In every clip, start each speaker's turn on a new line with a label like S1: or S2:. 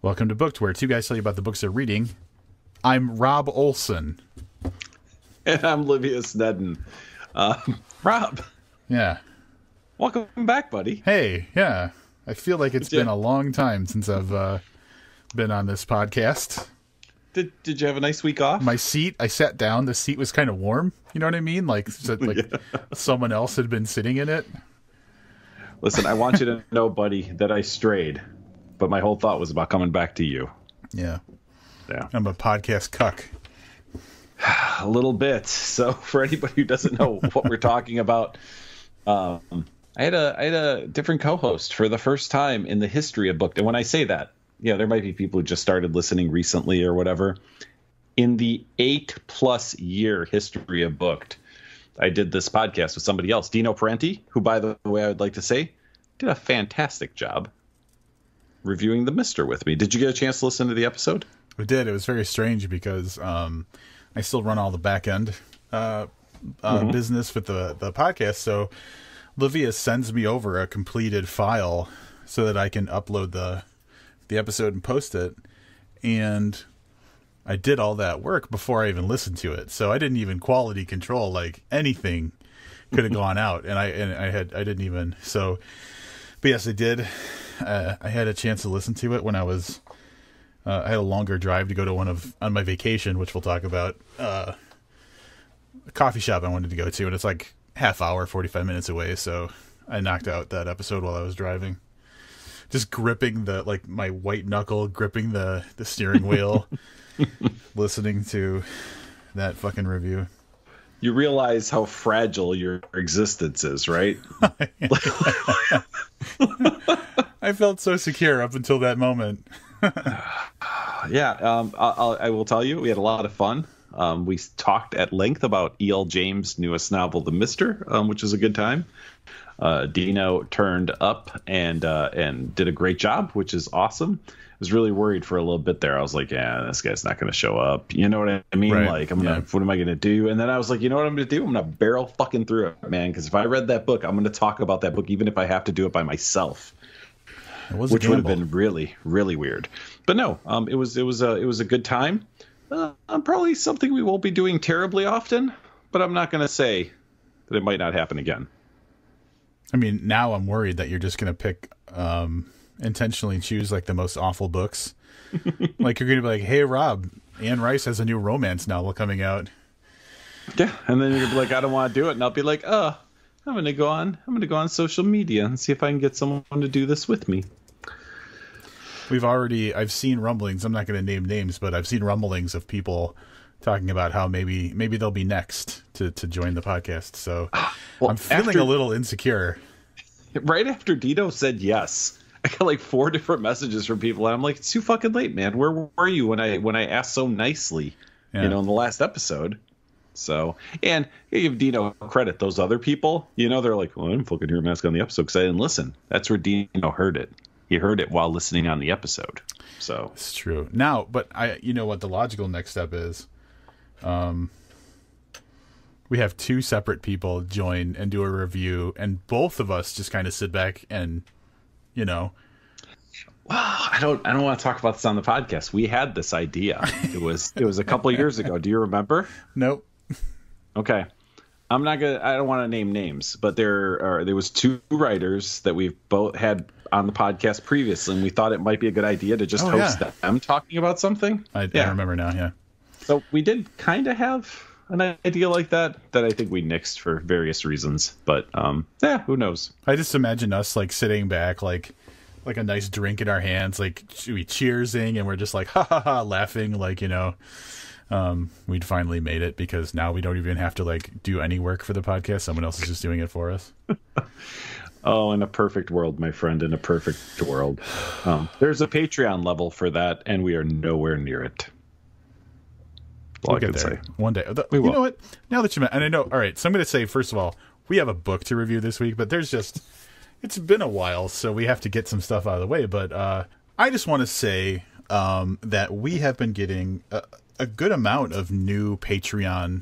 S1: Welcome to Booked, where two guys tell you about the books they're reading. I'm Rob Olson.
S2: And I'm Livius Nedden. Rob.
S1: Yeah.
S2: Welcome back, buddy.
S1: Hey, yeah. I feel like it's been a long time since I've been on this podcast.
S2: Did you have a nice week off?
S1: My seat, I sat down, the seat was kind of warm. You know what I mean? Like someone else had been sitting in it.
S2: Listen, I want you to know, buddy, that I strayed. But my whole thought was about coming back to you.
S1: Yeah.
S2: Yeah.
S1: I'm a podcast cuck.
S2: A little bit. So for anybody who doesn't know what we're talking about, I had a different co-host for the first time in the history of Booked. And when I say that, there might be people who just started listening recently or whatever. In the 8+ year history of Booked, I did this podcast with somebody else, Dino Parenti, who, by the way, I would like to say, did a fantastic job reviewing The Mister with me. Did you get a chance to listen to the episode?
S1: We did. It was very strange because I still run all the back end business with the podcast. So Livia sends me over a completed file so that I can upload the episode and post it. And I did all that work before I even listened to it. So I didn't even quality control, like anything could have gone out. And I didn't even. So, but yes, I did. I had a chance to listen to it when I was, I had a longer drive to go to on my vacation, which we'll talk about, a coffee shop I wanted to go to, and it's like half hour, 45 minutes away. So I knocked out that episode while I was driving, just gripping my white knuckle, gripping the steering wheel, listening to that fucking review.
S2: You realize how fragile your existence is, right?
S1: I felt so secure up until that moment.
S2: Yeah, I will tell you, we had a lot of fun. We talked at length about E.L. James' newest novel, The Mister, which was a good time. Dino turned up and did a great job, which is awesome. I was really worried for a little bit there. I was like, yeah, this guy's not going to show up. You know what I mean?
S1: Right.
S2: Like, what am I going to do? And then I was like, you know what I'm going to do? I'm going to barrel fucking through it, man. Because if I read that book, I'm going to talk about that book, even if I have to do it by myself. Which would have been really, really weird. But no, it was a good time. Probably something we won't be doing terribly often, but I'm not going to say that it might not happen again.
S1: I mean, now I'm worried that you're just going to pick, intentionally choose like the most awful books. Like you're going to be like, hey, Rob, Anne Rice has a new romance novel coming out.
S2: Yeah, and then you're going to be like, I don't want to do it, and I'll be like, I'm going to go on social media and see if I can get someone to do this with me.
S1: I've seen rumblings. I'm not going to name names, but I've seen rumblings of people talking about how maybe they'll be next to join the podcast. So I'm feeling a little insecure.
S2: Right after Dino said yes, I got like 4 different messages from people, and I'm like, it's too fucking late, man. Where were you when I asked so nicely, in the last episode? So, and I give Dino credit. Those other people, they're like, well, I didn't fucking hear him ask on the episode because I didn't listen. That's where Dino heard it. He heard it while listening on the episode. So
S1: it's true. Now, but what the logical next step is, we have 2 separate people join and do a review, and both of us just kind of sit back and, Well,
S2: I don't want to talk about this on the podcast. We had this idea. It was a couple of years ago. Do you remember?
S1: Nope.
S2: Okay. I don't want to name names, but there was 2 writers that we've both had on the podcast previously, and we thought it might be a good idea to just host them talking about something.
S1: I remember now, yeah.
S2: So we did kind of have an idea like that I think we nixed for various reasons, but who knows?
S1: I just imagine us like sitting back, like a nice drink in our hands, like we cheersing, and we're just like ha ha ha laughing, like we'd finally made it, because now we don't even have to like do any work for the podcast. Someone else is just doing it for us.
S2: Oh, in a perfect world, my friend, in a perfect world. There's a Patreon level for that, and we are nowhere near it.
S1: We'll get there one day. You know what? Now that you mentioned, and I know, all right, so I'm going to say, first of all, we have a book to review this week, but it's been a while, so we have to get some stuff out of the way. But I just want to say that we have been getting a good amount of new Patreon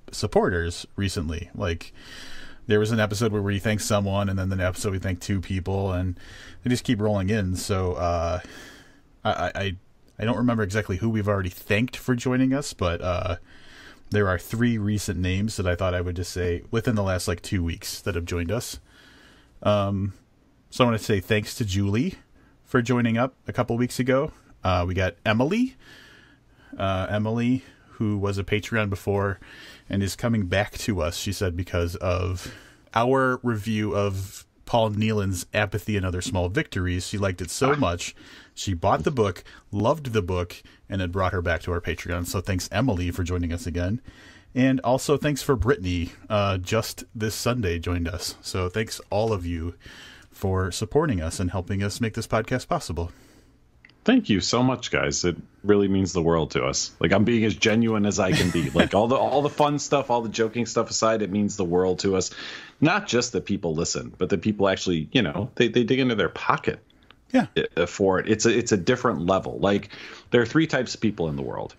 S1: supporters recently. Like, there was an episode where we thanked someone, and then the episode we thanked 2 people, and they just keep rolling in. So I don't remember exactly who we've already thanked for joining us, but there are 3 recent names that I thought I would just say within the last 2 weeks that have joined us. So I want to say thanks to Julie for joining up a couple weeks ago. We got Emily, who was a Patreon before and is coming back to us, she said, because of our review of Paul Nealon's Apathy and Other Small Victories. She liked it so much, she bought the book, loved the book, and it brought her back to our Patreon. So thanks, Emily, for joining us again. And also thanks for Brittany, just this Sunday joined us. So thanks all of you for supporting us and helping us make this podcast possible.
S2: Thank you so much, guys. It really means the world to us. I'm being as genuine as I can be. All the fun stuff, all the joking stuff aside, it means the world to us. Not just that people listen, but that people actually, they dig into their pocket.
S1: Yeah.
S2: For it. It's a different level. There are 3 types of people in the world.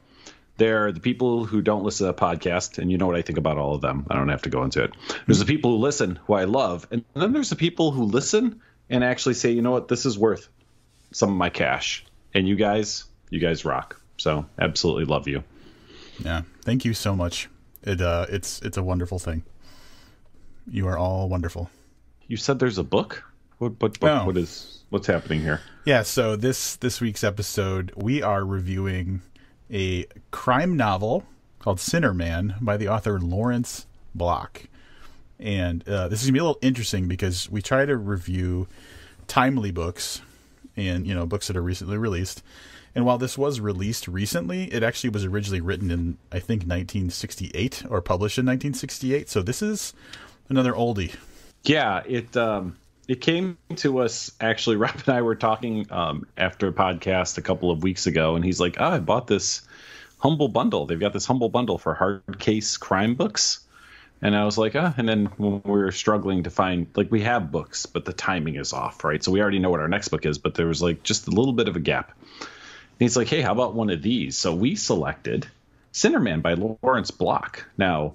S2: There are the people who don't listen to the podcast, and you know what I think about all of them. I don't have to go into it. There's the people who listen, who I love, and then there's the people who listen and actually say, you know what, this is worth some of my cash. And you guys rock. So absolutely love you.
S1: Yeah. Thank you so much. It's a wonderful thing. You are all wonderful.
S2: You said there's a book? What book?
S1: Oh.
S2: What's happening here?
S1: Yeah. So this week's episode, we are reviewing a crime novel called Sinner Man by the author Lawrence Block. And this is going to be a little interesting because we try to review timely books and, books that are recently released. And while this was released recently, it actually was originally written in, I think, 1968 or published in 1968. So this is another oldie.
S2: Yeah, it came to us, actually. Rob and I were talking after a podcast a couple of weeks ago, and he's like, I bought this Humble Bundle. They've got this Humble Bundle for hard case crime books. And I was like, and then when we were struggling to find, we have books, but the timing is off, right? So we already know what our next book is, but there was just a little bit of a gap. And he's like, hey, how about one of these? So we selected Sinner Man by Lawrence Block. Now,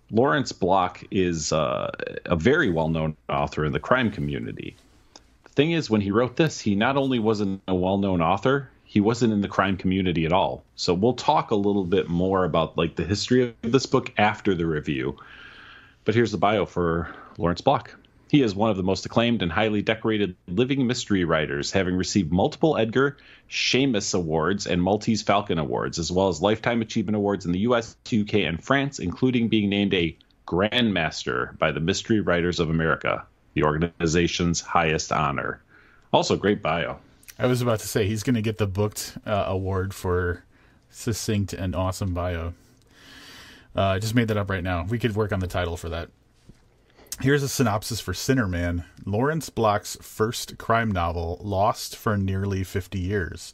S2: Lawrence Block is a very well-known author in the crime community. The thing is, when he wrote this, he not only wasn't a well-known author, he wasn't in the crime community at all. So we'll talk a little bit more about the history of this book after the review. But here's the bio for Lawrence Block. He is one of the most acclaimed and highly decorated living mystery writers, having received multiple Edgar Seamus Awards and Maltese Falcon Awards, as well as Lifetime Achievement Awards in the US, UK, and France, including being named a Grandmaster by the Mystery Writers of America, the organization's highest honor. Also, great bio.
S1: I was about to say, he's going to get the Booked award for succinct and awesome bio. I just made that up right now. We could work on the title for that. Here's a synopsis for Sinner Man. Lawrence Block's first crime novel, lost for nearly 50 years.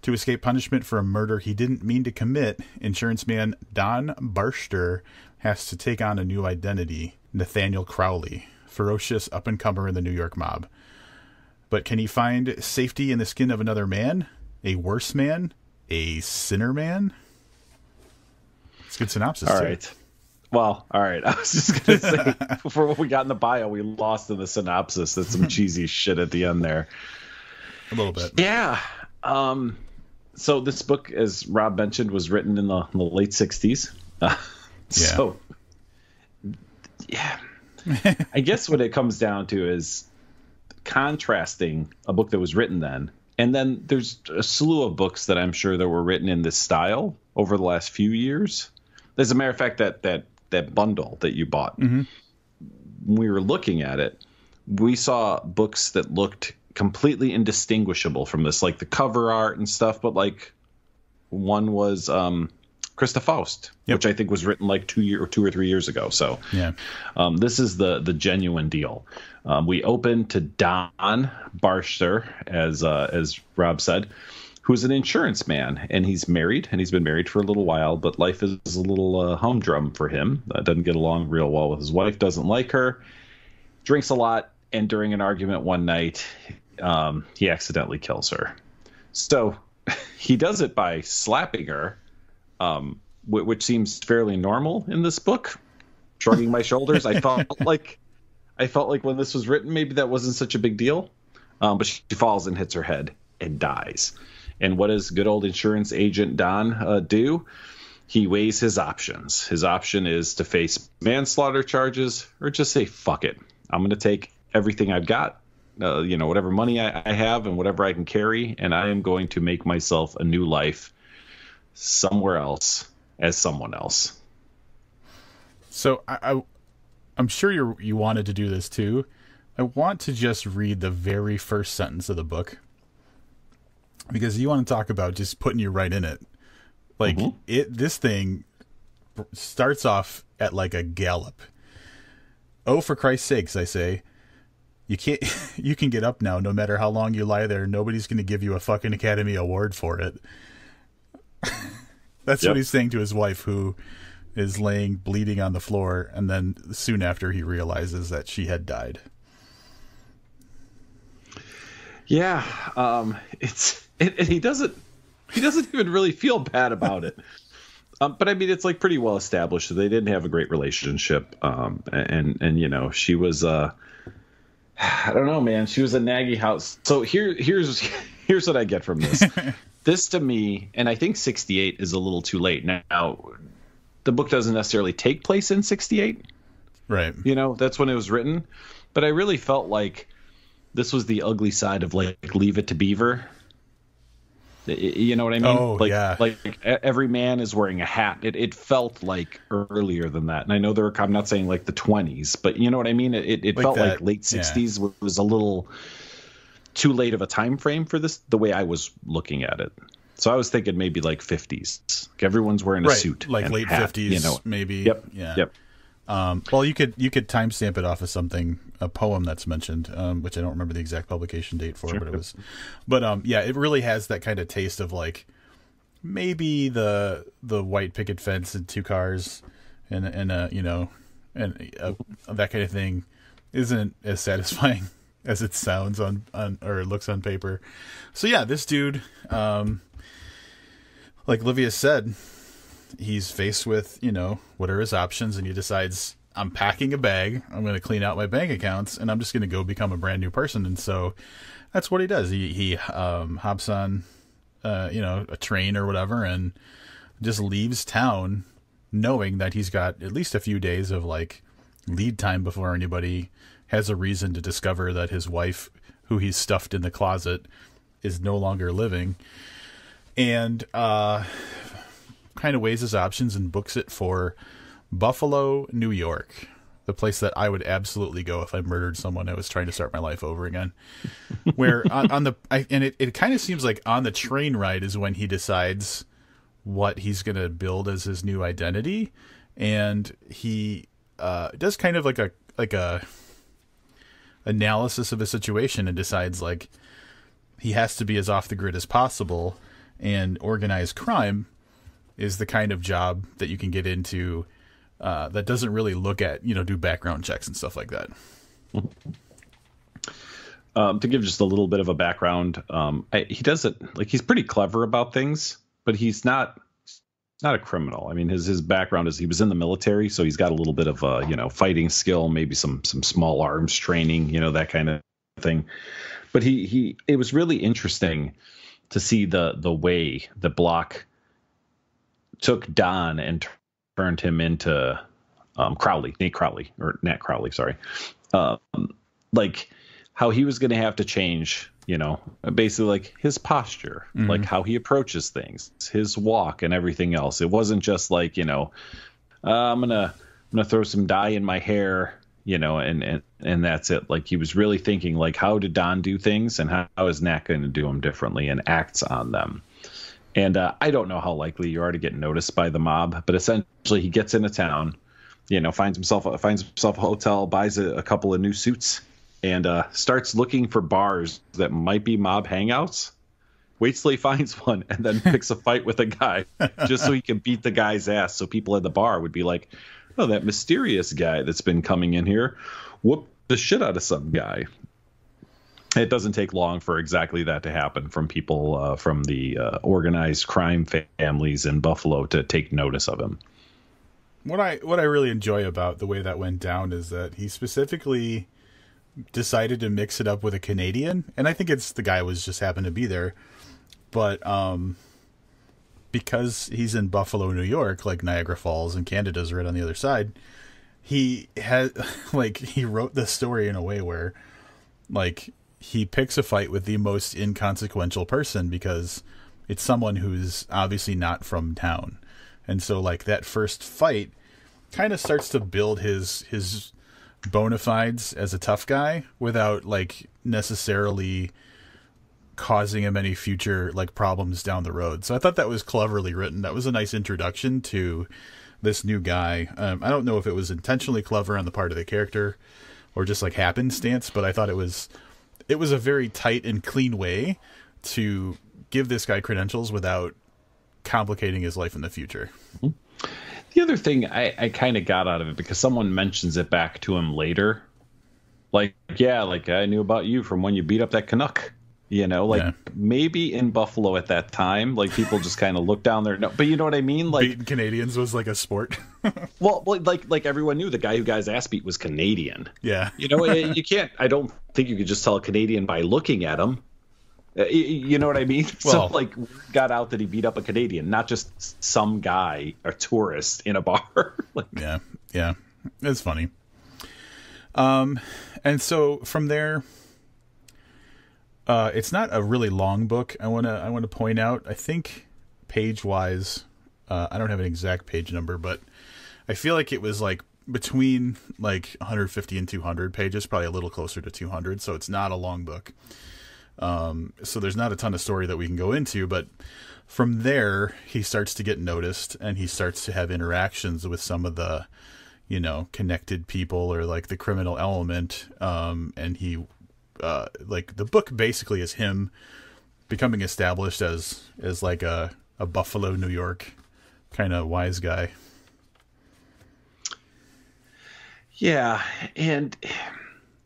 S1: To escape punishment for a murder he didn't mean to commit, insurance man Don Barster has to take on a new identity, Nathaniel Crowley, ferocious up-and-comer in the New York mob. But can he find safety in the skin of another man? A worse man? A sinner man? It's a good synopsis.
S2: All right. Well, all right. I was just going to say, for what we got in the bio, we lost in the synopsis. That's some cheesy shit at the end there.
S1: A little bit.
S2: Yeah. So this book, as Rob mentioned, was written in the late 60s. So, yeah. I guess what it comes down to is contrasting a book that was written then, and then there's a slew of books that I'm sure that were written in this style over the last few years. As a matter of fact, that bundle that you bought, when we were looking at it, we saw books that looked completely indistinguishable from this, like the cover art and stuff. But one was Krista Faust, which I think was written 2 or 3 years ago. So this is the genuine deal. We opened to Don Barster, as Rob said, who's an insurance man, and he's married, and he's been married for a little while, but life is a little humdrum for him. Doesn't get along real well with his wife, doesn't like her, drinks a lot, and during an argument one night, he accidentally kills her. So he does it by slapping her, which seems fairly normal in this book. shrugging my shoulders. I felt like when this was written, maybe that wasn't such a big deal. But she falls and hits her head and dies. And what does good old insurance agent Don do? He weighs his options. His option is to face manslaughter charges or just say, fuck it. I'm going to take everything I've got, whatever money I have and whatever I can carry, and I am going to make myself a new life somewhere else as someone else.
S1: So I'm sure you wanted to do this too. I want to just read the very first sentence of the book because you want to talk about just putting you right in it. Like this thing starts off at like a gallop. Oh, for Christ's sakes, I say, you can get up now. No matter how long you lie there, nobody's going to give you a fucking Academy Award for it. That's what he's saying to his wife, who is laying bleeding on the floor. And then soon after he realizes that she had died.
S2: Yeah. He doesn't even really feel bad about it. But I mean, it's like pretty well established that they didn't have a great relationship. And she was, I don't know, man, she was a naggy house. So here's what I get from this. This to me, and I think 68 is a little too late. Now, the book doesn't necessarily take place in 68.
S1: Right.
S2: That's when it was written. But I really felt like this was the ugly side of like Leave It to Beaver. You know what I mean?
S1: Oh, yeah.
S2: Like every man is wearing a hat. It felt like earlier than that. And I know I'm not saying like the 20s, but you know what I mean? It like felt like late 60s was a little too late of a time frame for this, the way I was looking at it. So I was thinking maybe like 50s. Like everyone's wearing a suit.
S1: Like late hat, 50s, maybe.
S2: Yep.
S1: Yeah.
S2: Yep.
S1: Well, you could timestamp it off of something, a poem that's mentioned, which I don't remember the exact publication date for, but it was. But it really has that kind of taste of like maybe the white picket fence and two cars and that kind of thing isn't as satisfying as it sounds on or it looks on paper. So yeah, this dude, like Livia said, he's faced with, what are his options, and he decides, I'm packing a bag, I'm going to clean out my bank accounts, and I'm just going to go become a brand new person. And so that's what he does. He hops on, a train or whatever, and just leaves town knowing that he's got at least a few days of like lead time before anybody has a reason to discover that his wife, who he's stuffed in the closet, is no longer living. And, kind of weighs his options and books it for Buffalo, New York, the place that I would absolutely go if I murdered someone I was trying to start my life over again. Where it kind of seems like on the train ride is when he decides what he's going to build as his new identity, and he does kind of like a analysis of the situation and decides like he has to be as off the grid as possible, and organized crime is the kind of job that you can get into that doesn't really look at, do background checks and stuff like that.
S2: To give just a little bit of a background, he doesn't like, he's pretty clever about things, but he's not a criminal. I mean, his background is he was in the military, so he's got a little bit of fighting skill, maybe some small arms training, that kind of thing. But it was really interesting to see the way the Block took Don and turned him into Nat Crowley, sorry. Like how he was going to have to change, basically like his posture, like how he approaches things, his walk and everything else. It wasn't just like, I'm going to throw some dye in my hair, and that's it. Like he was really thinking like, how did Don do things and how is Nat going to do them differently, and acts on them. And I don't know how likely you are to get noticed by the mob, but essentially he gets into town, finds himself a hotel, buys a couple of new suits, and starts looking for bars that might be mob hangouts. Waits till he finds one, and then picks a fight with a guy just so he can beat the guy's ass. So people at the bar would be like, "Oh, that mysterious guy that's been coming in here, whoop the shit out of some guy." It doesn't take long for exactly that to happen from people from the organized crime families in Buffalo to take notice of him.
S1: what I really enjoy about the way that went down is that he specifically decided to mix it up with a Canadian, and I think it's the guy was just happened to be there, but because he's in Buffalo, New York, like Niagara Falls and Canada's right on the other side, he had he wrote the story in a way where like he picks a fight with the most inconsequential person because it's someone who's obviously not from town. And so like that first fight kind of starts to build his bona fides as a tough guy without like necessarily causing him any future like problems down the road. So I thought that was cleverly written. That was a nice introduction to this new guy. I don't know if it was intentionally clever on the part of the character or just like happenstance, but I thought it was a very tight and clean way to give this guy credentials without complicating his life in the future.
S2: The other thing I kind of got out of it, because someone mentions it back to him later, like, yeah, like I knew about you from when you beat up that Canuck, you know, like maybe in Buffalo at that time, like people just kind of looked down there. No, but you know what I mean? Like
S1: beating Canadians was like a sport.
S2: well, like everyone knew the guy who got his ass beat was Canadian.
S1: Yeah.
S2: You know, you can't, I don't think you could just tell a Canadian by looking at him. You know what I mean?
S1: Well,
S2: so like got out that he beat up a Canadian, not just some guy, a tourist in a bar. Like,
S1: yeah, it's funny. And so from there, it's not a really long book. I want to point out, I think page wise, I don't have an exact page number, but I feel like it was like between like 150 and 200 pages, probably a little closer to 200. So it's not a long book. So there's not a ton of story that we can go into, but from there he starts to get noticed and he starts to have interactions with some of the, you know, connected people or like the criminal element. And he, like the book basically is him becoming established as like a Buffalo, New York kind of wise guy.
S2: Yeah. And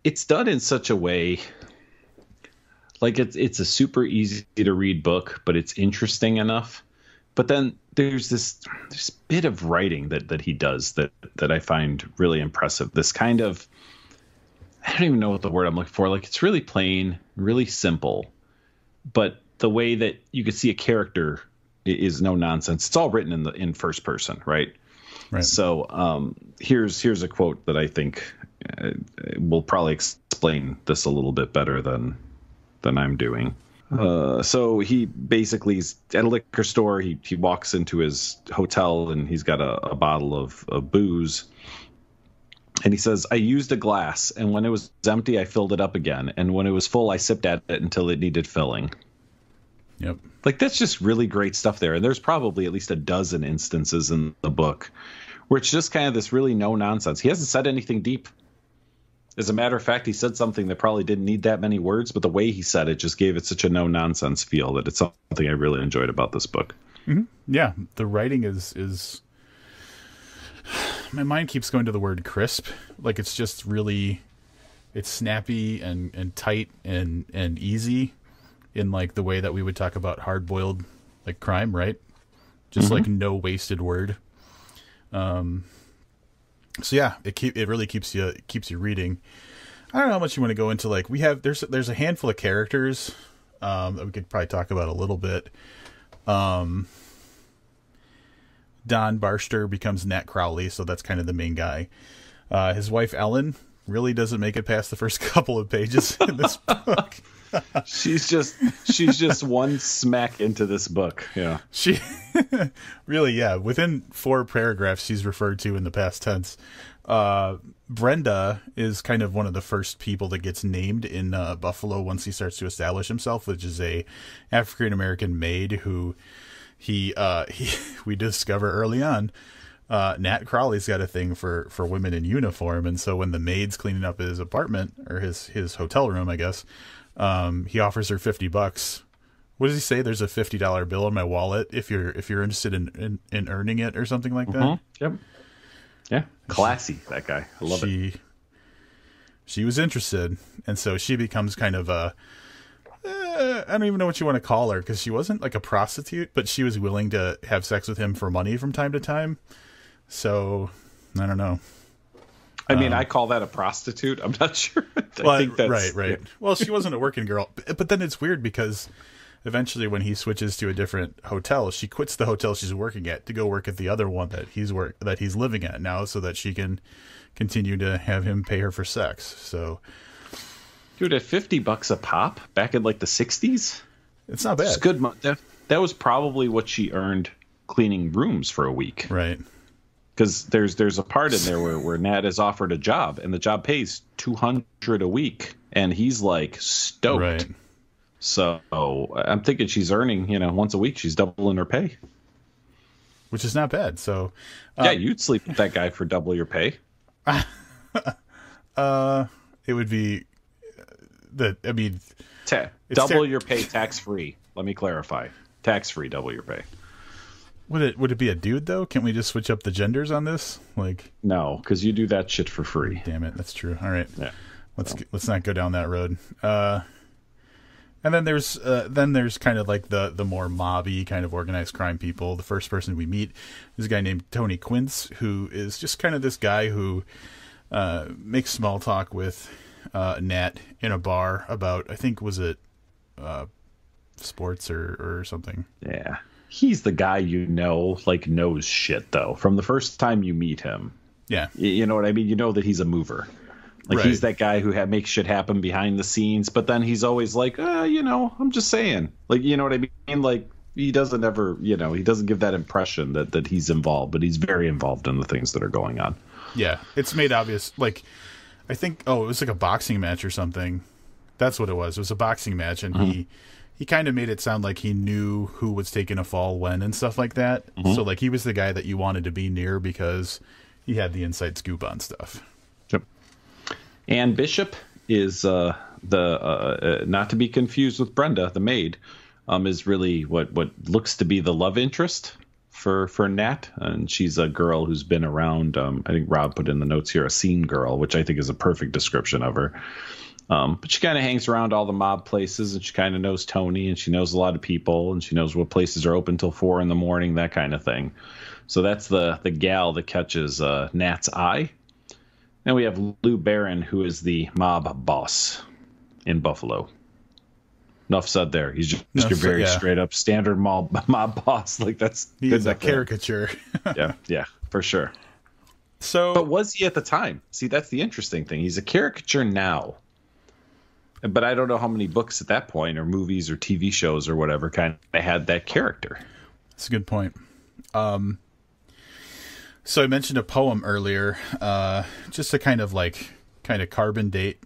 S2: it's done in such a way, like it's a super easy to read book, but it's interesting enough. But then there's this bit of writing that he does that I find really impressive. This kind of, I don't even know what the word I'm looking for. Like it's really plain, really simple, but the way that you could see a character is no nonsense. It's all written in first person, right?
S1: Right.
S2: So here's a quote that I think will probably explain this a little bit better than I'm doing. So he basically is at a liquor store. He walks into his hotel and he's got a bottle of booze. And he says, I used a glass, and when it was empty, I filled it up again. And when it was full, I sipped at it until it needed filling.
S1: Yep.
S2: Like, that's just really great stuff there. And there's probably at least a dozen instances in the book where it's just kind of this really no nonsense. He hasn't said anything deep. As a matter of fact, he said something that probably didn't need that many words, but the way he said it just gave it such a no nonsense feel that it's something I really enjoyed about this book.
S1: Mm-hmm. Yeah. The writing is my mind keeps going to the word crisp. Like it's just really, it's snappy and tight and easy in like the way that we would talk about hard boiled like crime, right? Just like no wasted word. So yeah, it really keeps you reading. I don't know how much you want to go into. Like there's a handful of characters that we could probably talk about a little bit. Don Barster becomes Nat Crowley, so that's kind of the main guy. His wife Ellen really doesn't make it past the first couple of pages in this book.
S2: She's just one smack into this book. Yeah.
S1: She really, yeah. Within 4 paragraphs, she's referred to in the past tense. Brenda is kind of one of the first people that gets named in Buffalo once he starts to establish himself, which is a African American maid who we discover early on. Nat Crowley's got a thing for women in uniform, and so when the maid's cleaning up his apartment or his hotel room, I guess. He offers her $50. What does he say? There's a $50 bill in my wallet if you're interested in earning it or something like that.
S2: Yep. Yeah. Classy, that guy. I love it.
S1: She was interested, and so she becomes kind of a I don't even know what you want to call her, because she wasn't like a prostitute, but she was willing to have sex with him for money from time to time. So I don't know.
S2: I mean, I call that a prostitute. I'm not sure.
S1: Well,
S2: I think that's
S1: right. Yeah. Well, she wasn't a working girl, but then it's weird because eventually, when he switches to a different hotel, she quits the hotel she's working at to go work at the other one that he's living at now, so that she can continue to have him pay her for sex. So,
S2: dude, at $50 a pop back in like the 60s,
S1: it's not bad.
S2: It's good. That was probably what she earned cleaning rooms for a week,
S1: right?
S2: Because there's a part in there where Nat is offered a job, and the job pays $200 a week, and he's like stoked.
S1: Right.
S2: So I'm thinking she's earning, once a week, she's doubling her pay,
S1: which is not bad. So
S2: yeah, you'd sleep with that guy for double your pay.
S1: It would be
S2: double your pay tax free. Let me clarify, tax free, double your pay.
S1: Would it be a dude though? Can't we just switch up the genders on this? Like,
S2: no, because you do that shit for free.
S1: Damn it, that's true. All right,
S2: yeah.
S1: Let's not go down that road. And then there's kind of like the more mobby kind of organized crime people. The first person we meet is a guy named Tony Quince, who is just kind of this guy who makes small talk with Nat in a bar about, I think, was it sports or something.
S2: Yeah, he's the guy knows shit though from the first time you meet him.
S1: Yeah,
S2: you know what I mean. You know that he's a mover. Like, right. He's that guy who makes shit happen behind the scenes, but then he's always like, I'm just saying. Like, you know what I mean? Like, he doesn't ever, he doesn't give that impression that he's involved, but he's very involved in the things that are going on.
S1: Yeah, it's made obvious. Like, I think, it was like a boxing match or something. That's what it was. It was a boxing match, and he kind of made it sound like he knew who was taking a fall when and stuff like that. Mm-hmm. So, like, he was the guy that you wanted to be near because he had the inside scoop on stuff.
S2: Anne Bishop is not to be confused with Brenda, the maid, is really what looks to be the love interest for Nat, and she's a girl who's been around. I think Rob put in the notes here a scene girl, which I think is a perfect description of her. But she kind of hangs around all the mob places, and she kind of knows Tony, and she knows a lot of people, and she knows what places are open till 4 a.m, that kind of thing. So that's the gal that catches Nat's eye. Then we have Lou Barron, who is the mob boss in Buffalo. Enough said there. He's just your very straight up standard mob boss. Like,
S1: he's a caricature.
S2: yeah, for sure.
S1: So,
S2: but was he at the time? See, that's the interesting thing. He's a caricature now, but I don't know how many books at that point, or movies, or TV shows, or whatever kind of had that character.
S1: That's a good point. So I mentioned a poem earlier, just to kind of carbon date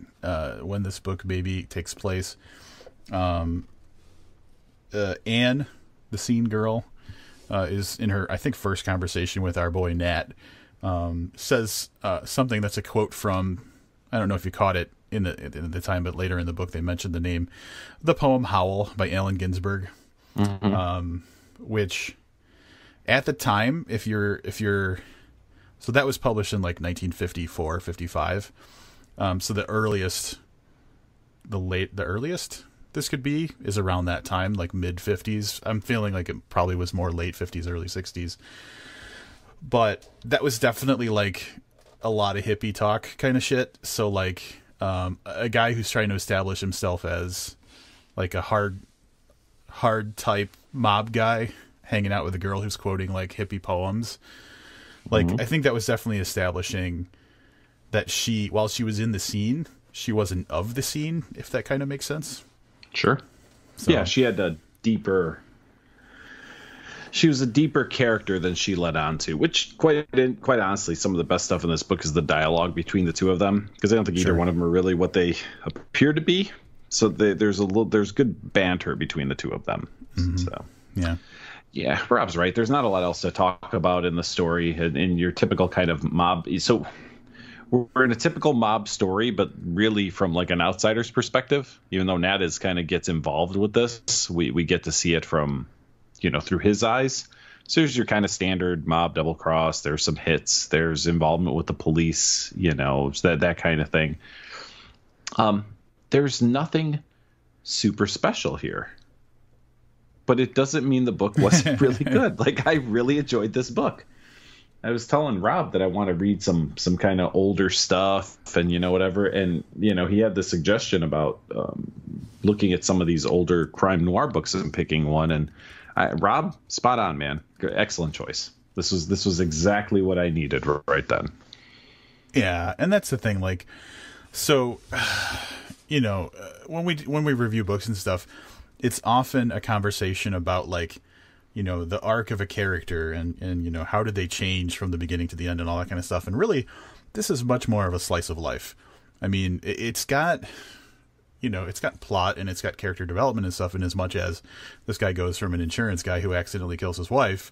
S1: when this book maybe takes place. Anne, the scene girl, is in her, I think, first conversation with our boy Nat, says something that's a quote from, I don't know if you caught it in the time, but later in the book they mentioned the name, the poem "Howl" by Allen Ginsberg, which at the time, if you're so that was published in like 1954, 55. So the earliest this could be is around that time, like mid 50s. I'm feeling like it probably was more late 50s, early 60s. But that was definitely like a lot of hippie talk kind of shit. So like a guy who's trying to establish himself as like a hard type mob guy hanging out with a girl who's quoting like hippie poems. Like, I think that was definitely establishing that while she was in the scene, she wasn't of the scene, if that kind of makes sense.
S2: Sure. So, yeah, she was a deeper character than she led on to, which quite honestly, some of the best stuff in this book is the dialogue between the two of them, because I don't think either one of them are really what they appear to be. So there's good banter between the two of them. Mm-hmm. So yeah, Rob's right. There's not a lot else to talk about in the story in your typical kind of mob. So we're in a typical mob story, but really from like an outsider's perspective. Even though Nat gets involved with this, we get to see it from, through his eyes. So there's your kind of standard mob double cross. There's some hits. There's involvement with the police. That kind of thing. There's nothing super special here. But it doesn't mean the book wasn't really good. Like, I really enjoyed this book. I was telling Rob that I want to read some kind of older stuff and, whatever. And, he had the suggestion about looking at some of these older crime noir books and picking one. And Rob, spot on, man. Excellent choice. This was exactly what I needed right then.
S1: Yeah. And that's the thing. Like, so, when we review books and stuff, it's often a conversation about like, the arc of a character and how did they change from the beginning to the end and all that kind of stuff. And really, this is much more of a slice of life. I mean, it's got plot and it's got character development and stuff, in as much as this guy goes from an insurance guy who accidentally kills his wife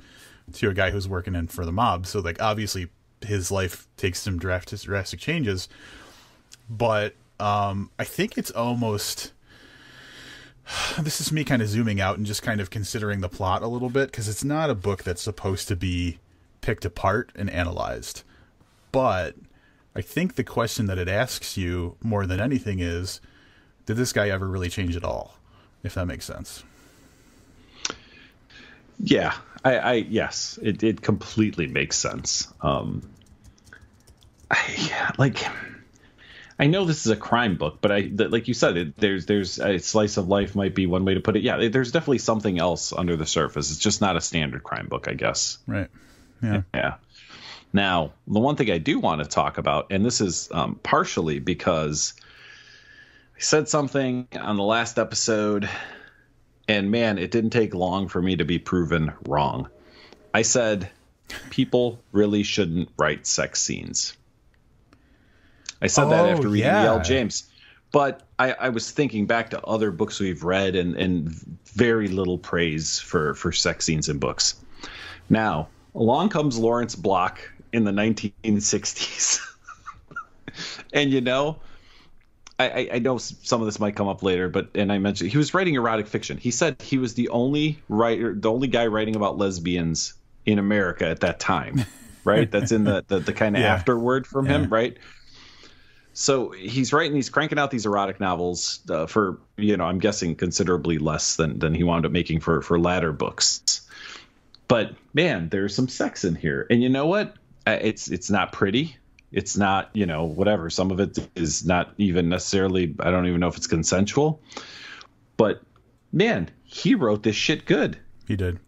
S1: to a guy who's working in for the mob. So like, obviously his life takes some drastic changes, but I think it's almost, this is me kind of zooming out and just kind of considering the plot a little bit, because it's not a book that's supposed to be picked apart and analyzed. But I think the question that it asks you more than anything is, did this guy ever really change at all? If that makes sense.
S2: Yeah, yes, it completely makes sense. I know this is a crime book, but like you said, there's a slice of life might be one way to put it. Yeah, there's definitely something else under the surface. It's just not a standard crime book, I guess.
S1: Right. Yeah.
S2: Yeah. Now, the one thing I do want to talk about, and this is partially because I said something on the last episode, and man, it didn't take long for me to be proven wrong. I said people really shouldn't write sex scenes. I said that after reading Yale James. But I was thinking back to other books we've read and very little praise for sex scenes in books. Now, along comes Lawrence Block in the 1960s. And, I know some of this might come up later, and I mentioned he was writing erotic fiction. He said he was the only guy writing about lesbians in America at that time, right? That's in the kind of afterword from him, right? So he's cranking out these erotic novels for, I'm guessing considerably less than he wound up making for latter books. But man, there's some sex in here. And you know what? It's not pretty. It's not, whatever. Some of it is not even necessarily, I don't even know if it's consensual. But man, he wrote this shit good.
S1: He did.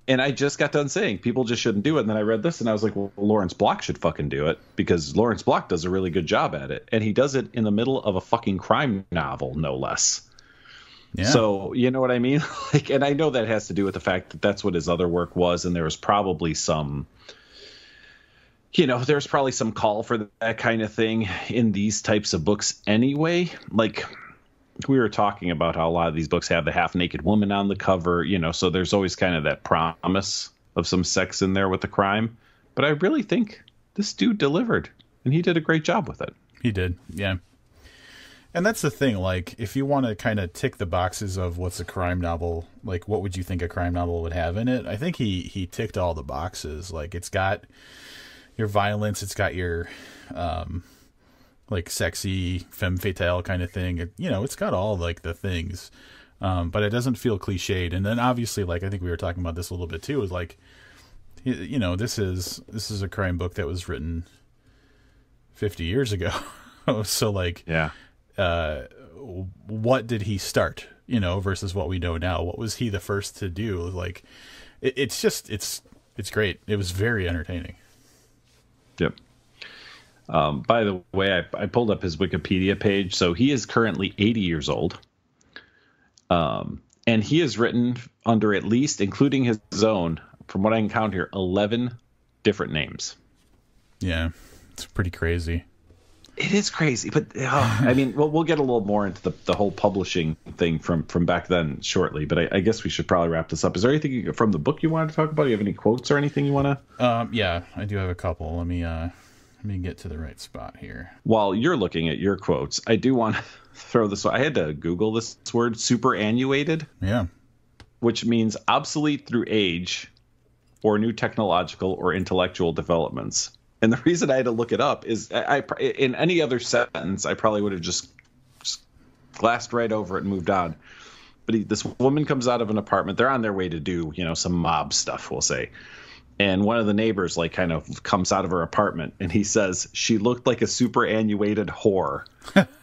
S2: And I just got done saying people just shouldn't do it. And then I read this and I was like, well, Lawrence Block should fucking do it, because Lawrence Block does a really good job at it. And he does it in the middle of a fucking crime novel, no less. Yeah. So, you know what I mean? And I know that has to do with the fact that that's what his other work was. And there was probably some, there's probably some call for that kind of thing in these types of books anyway. Like, we were talking about how a lot of these books have the half-naked woman on the cover, so there's always kind of that promise of some sex in there with the crime. But I really think this dude delivered, and he did a great job with it.
S1: He did, yeah. And that's the thing, like, if you want to kind of tick the boxes of what's a crime novel, like, what would you think a crime novel would have in it? I think he ticked all the boxes. Like, it's got your violence, it's got your like sexy femme fatale kind of thing. It's got all like the things, but it doesn't feel cliched. And then obviously, like, I think we were talking about this a little bit too, is like, this is a crime book that was written 50 years ago. So like, yeah, what did he start, versus what we know now? What was he the first to do? Like, it's great. It was very entertaining.
S2: Yep. By the way, I pulled up his Wikipedia page. So he is currently 80 years old. And he has written under, at least, including his own, from what I can count here, 11 different names.
S1: Yeah, it's pretty crazy.
S2: It is crazy. But, I mean, we'll get a little more into the whole publishing thing from back then shortly. But I guess we should probably wrap this up. Is there anything from the book you wanted to talk about? Do you have any quotes or anything you want
S1: to? Yeah, I do have a couple. Let me get to the right spot here.
S2: While you're looking at your quotes, I do want to throw this. I had to Google this word, superannuated.
S1: Yeah.
S2: Which means obsolete through age or new technological or intellectual developments. And the reason I had to look it up is in any other sentence, I probably would have just glassed right over it and moved on. But this woman comes out of an apartment. They're on their way to do, some mob stuff, we'll say. And one of the neighbors like kind of comes out of her apartment and he says she looked like a superannuated whore.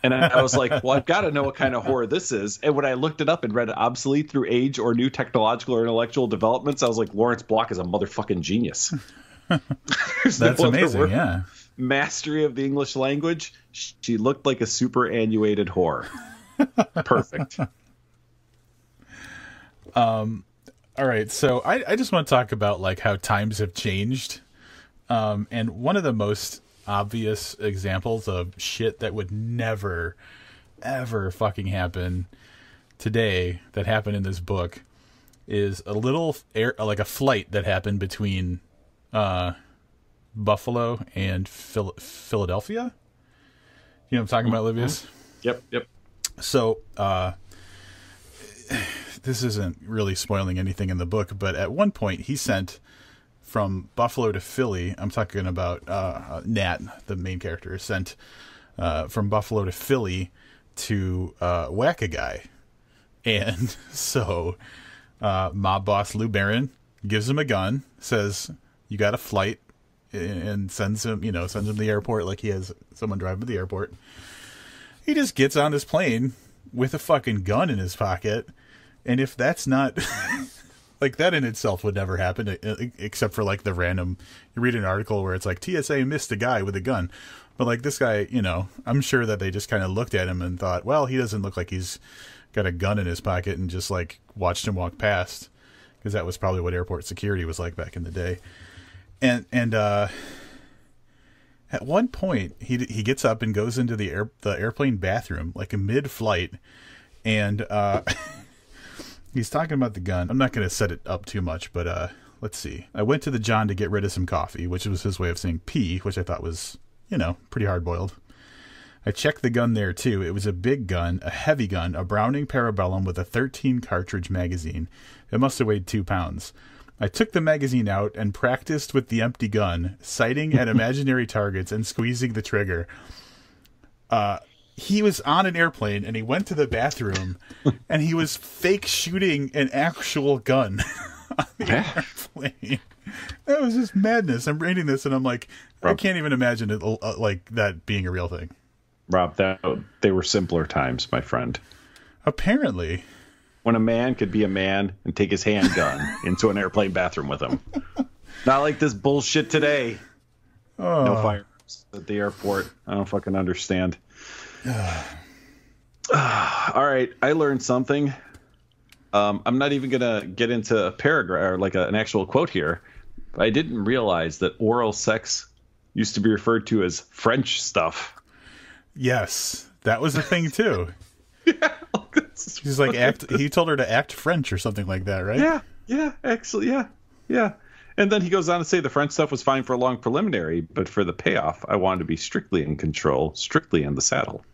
S2: And I was like, well, I've got to know what kind of whore this is. And when I looked it up and read it, obsolete through age or new technological or intellectual developments, I was like, Lawrence Block is a motherfucking genius.
S1: That's amazing. Yeah.
S2: Mastery of the English language. She looked like a superannuated whore. Perfect.
S1: All right, so I just want to talk about like how times have changed, and one of the most obvious examples of shit that would never, ever fucking happen today that happened in this book is a little like a flight that happened between Buffalo and Philadelphia. You know what I'm talking about, Livius?
S2: Yep.
S1: So, this isn't really spoiling anything in the book, but at one point he sent from Buffalo to Philly. I'm talking about Nat, the main character, sent from Buffalo to Philly to whack a guy. And so mob boss Lou Barron gives him a gun, says, you got a flight, and sends him to the airport like he has someone drive him to the airport. He just gets on his plane with a fucking gun in his pocket. And if that's not like that in itself would never happen except for like the random, you read an article where it's like TSA missed a guy with a gun. But like this guy, I'm sure that they just kind of looked at him and thought, well, he doesn't look like he's got a gun in his pocket, and just like watched him walk past, because that was probably what airport security was like back in the day. And at one point he gets up and goes into the airplane bathroom like in mid-flight, and he's talking about the gun. I'm not going to set it up too much, but let's see. I went to the John to get rid of some coffee, which was his way of saying pee, which I thought was, pretty hard-boiled. I checked the gun there, too. It was a big gun, a heavy gun, a Browning Parabellum with a 13-cartridge magazine. It must have weighed 2 pounds. I took the magazine out and practiced with the empty gun, sighting at imaginary targets and squeezing the trigger. He was on an airplane and he went to the bathroom and he was fake shooting an actual gun on the airplane. That was just madness. I'm reading this and I'm like, Robb, I can't even imagine it like that being a real thing.
S2: Robb, they were simpler times, my friend.
S1: Apparently.
S2: When a man could be a man and take his handgun into an airplane bathroom with him. Not like this bullshit today. Oh. No firearms at the airport. I don't fucking understand. All right, I learned something. I'm not even gonna get into a paragraph or like an actual quote here, but I didn't realize that oral sex used to be referred to as French stuff.
S1: Yes, that was a thing too.
S2: Yeah,
S1: she's like he told her to act French or something like that, right?
S2: Yeah, actually, yeah. And then he goes on to say the French stuff was fine for a long preliminary, but for the payoff, I wanted to be strictly in control, strictly in the saddle.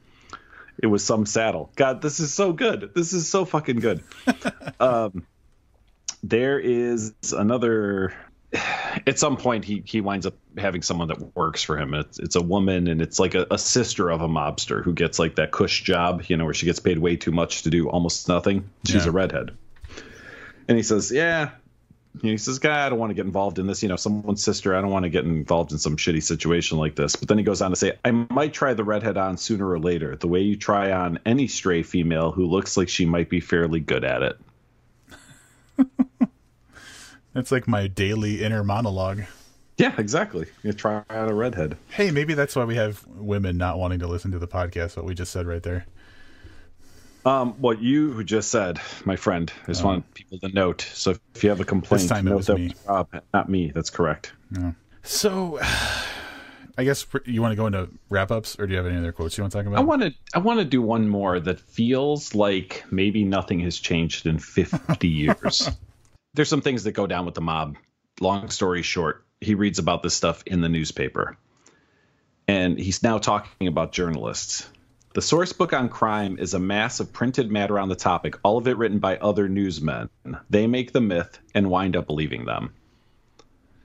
S2: It was some saddle. God, this is so good. This is so fucking good. There is another. At some point, he winds up having someone that works for him. It's a woman, and it's like a sister of a mobster who gets like that cush job, where she gets paid way too much to do almost nothing. She's a redhead. And he says, yeah. He says, God, I don't want to get involved in this. Someone's sister. I don't want to get involved in some shitty situation like this. But then he goes on to say, I might try the redhead on sooner or later, the way you try on any stray female who looks like she might be fairly good at it.
S1: That's like my daily inner monologue.
S2: Yeah, exactly. You try out a redhead.
S1: Hey, maybe that's why we have women not wanting to listen to the podcast, what we just said right there.
S2: What you just said, my friend, I just want people to note. So if you have a complaint,
S1: this time it was me.
S2: Robb, not me. That's correct.
S1: Yeah. So I guess you want to go into wrap-ups, or do you have any other quotes you want to talk about?
S2: I want to do one more that feels like maybe nothing has changed in 50 years. There's some things that go down with the mob. Long story short, he reads about this stuff in the newspaper. And he's now talking about journalists. The source book on crime is a mass of printed matter on the topic, all of it written by other newsmen. They make the myth and wind up believing them.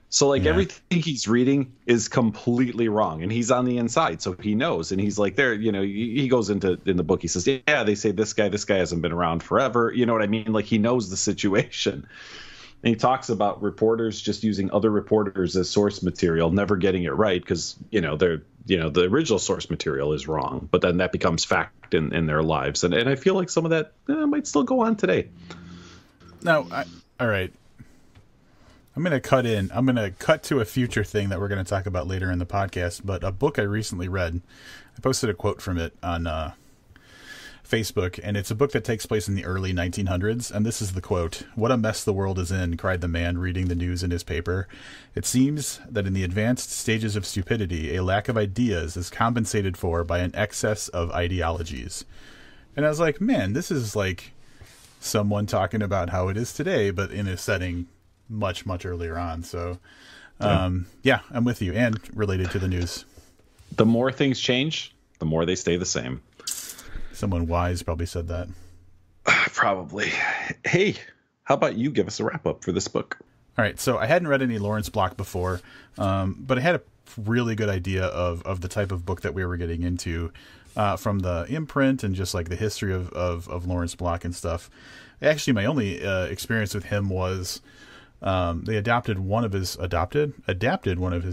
S2: So everything he's reading is completely wrong, and he's on the inside, so he knows. And he's like, there, he goes in the book. He says, yeah, they say this guy hasn't been around forever. You know what I mean? Like, he knows the situation. And he talks about reporters just using other reporters as source material, never getting it right because, the original source material is wrong, but then that becomes fact in their lives. And I feel like some of that might still go on today.
S1: Now, all right. I'm going to cut to a future thing that we're going to talk about later in the podcast, but a book I recently read, I posted a quote from it on Facebook, and it's a book that takes place in the early 1900s, and this is the quote: "What a mess the world is in," cried the man reading the news in his paper. "It seems that in the advanced stages of stupidity, a lack of ideas is compensated for by an excess of ideologies." And I was like, man, this is like someone talking about how it is today, but in a setting much, much earlier on. So, yeah, I'm with you, and related to the news.
S2: The more things change, the more they stay the same.
S1: Someone wise probably said that.
S2: Probably. Hey, how about you give us a wrap up for this book?
S1: All right. So I hadn't read any Lawrence Block before, but I had a really good idea of the type of book that we were getting into from the imprint and just like the history of Lawrence Block and stuff. Actually, my only experience with him was they adapted one of his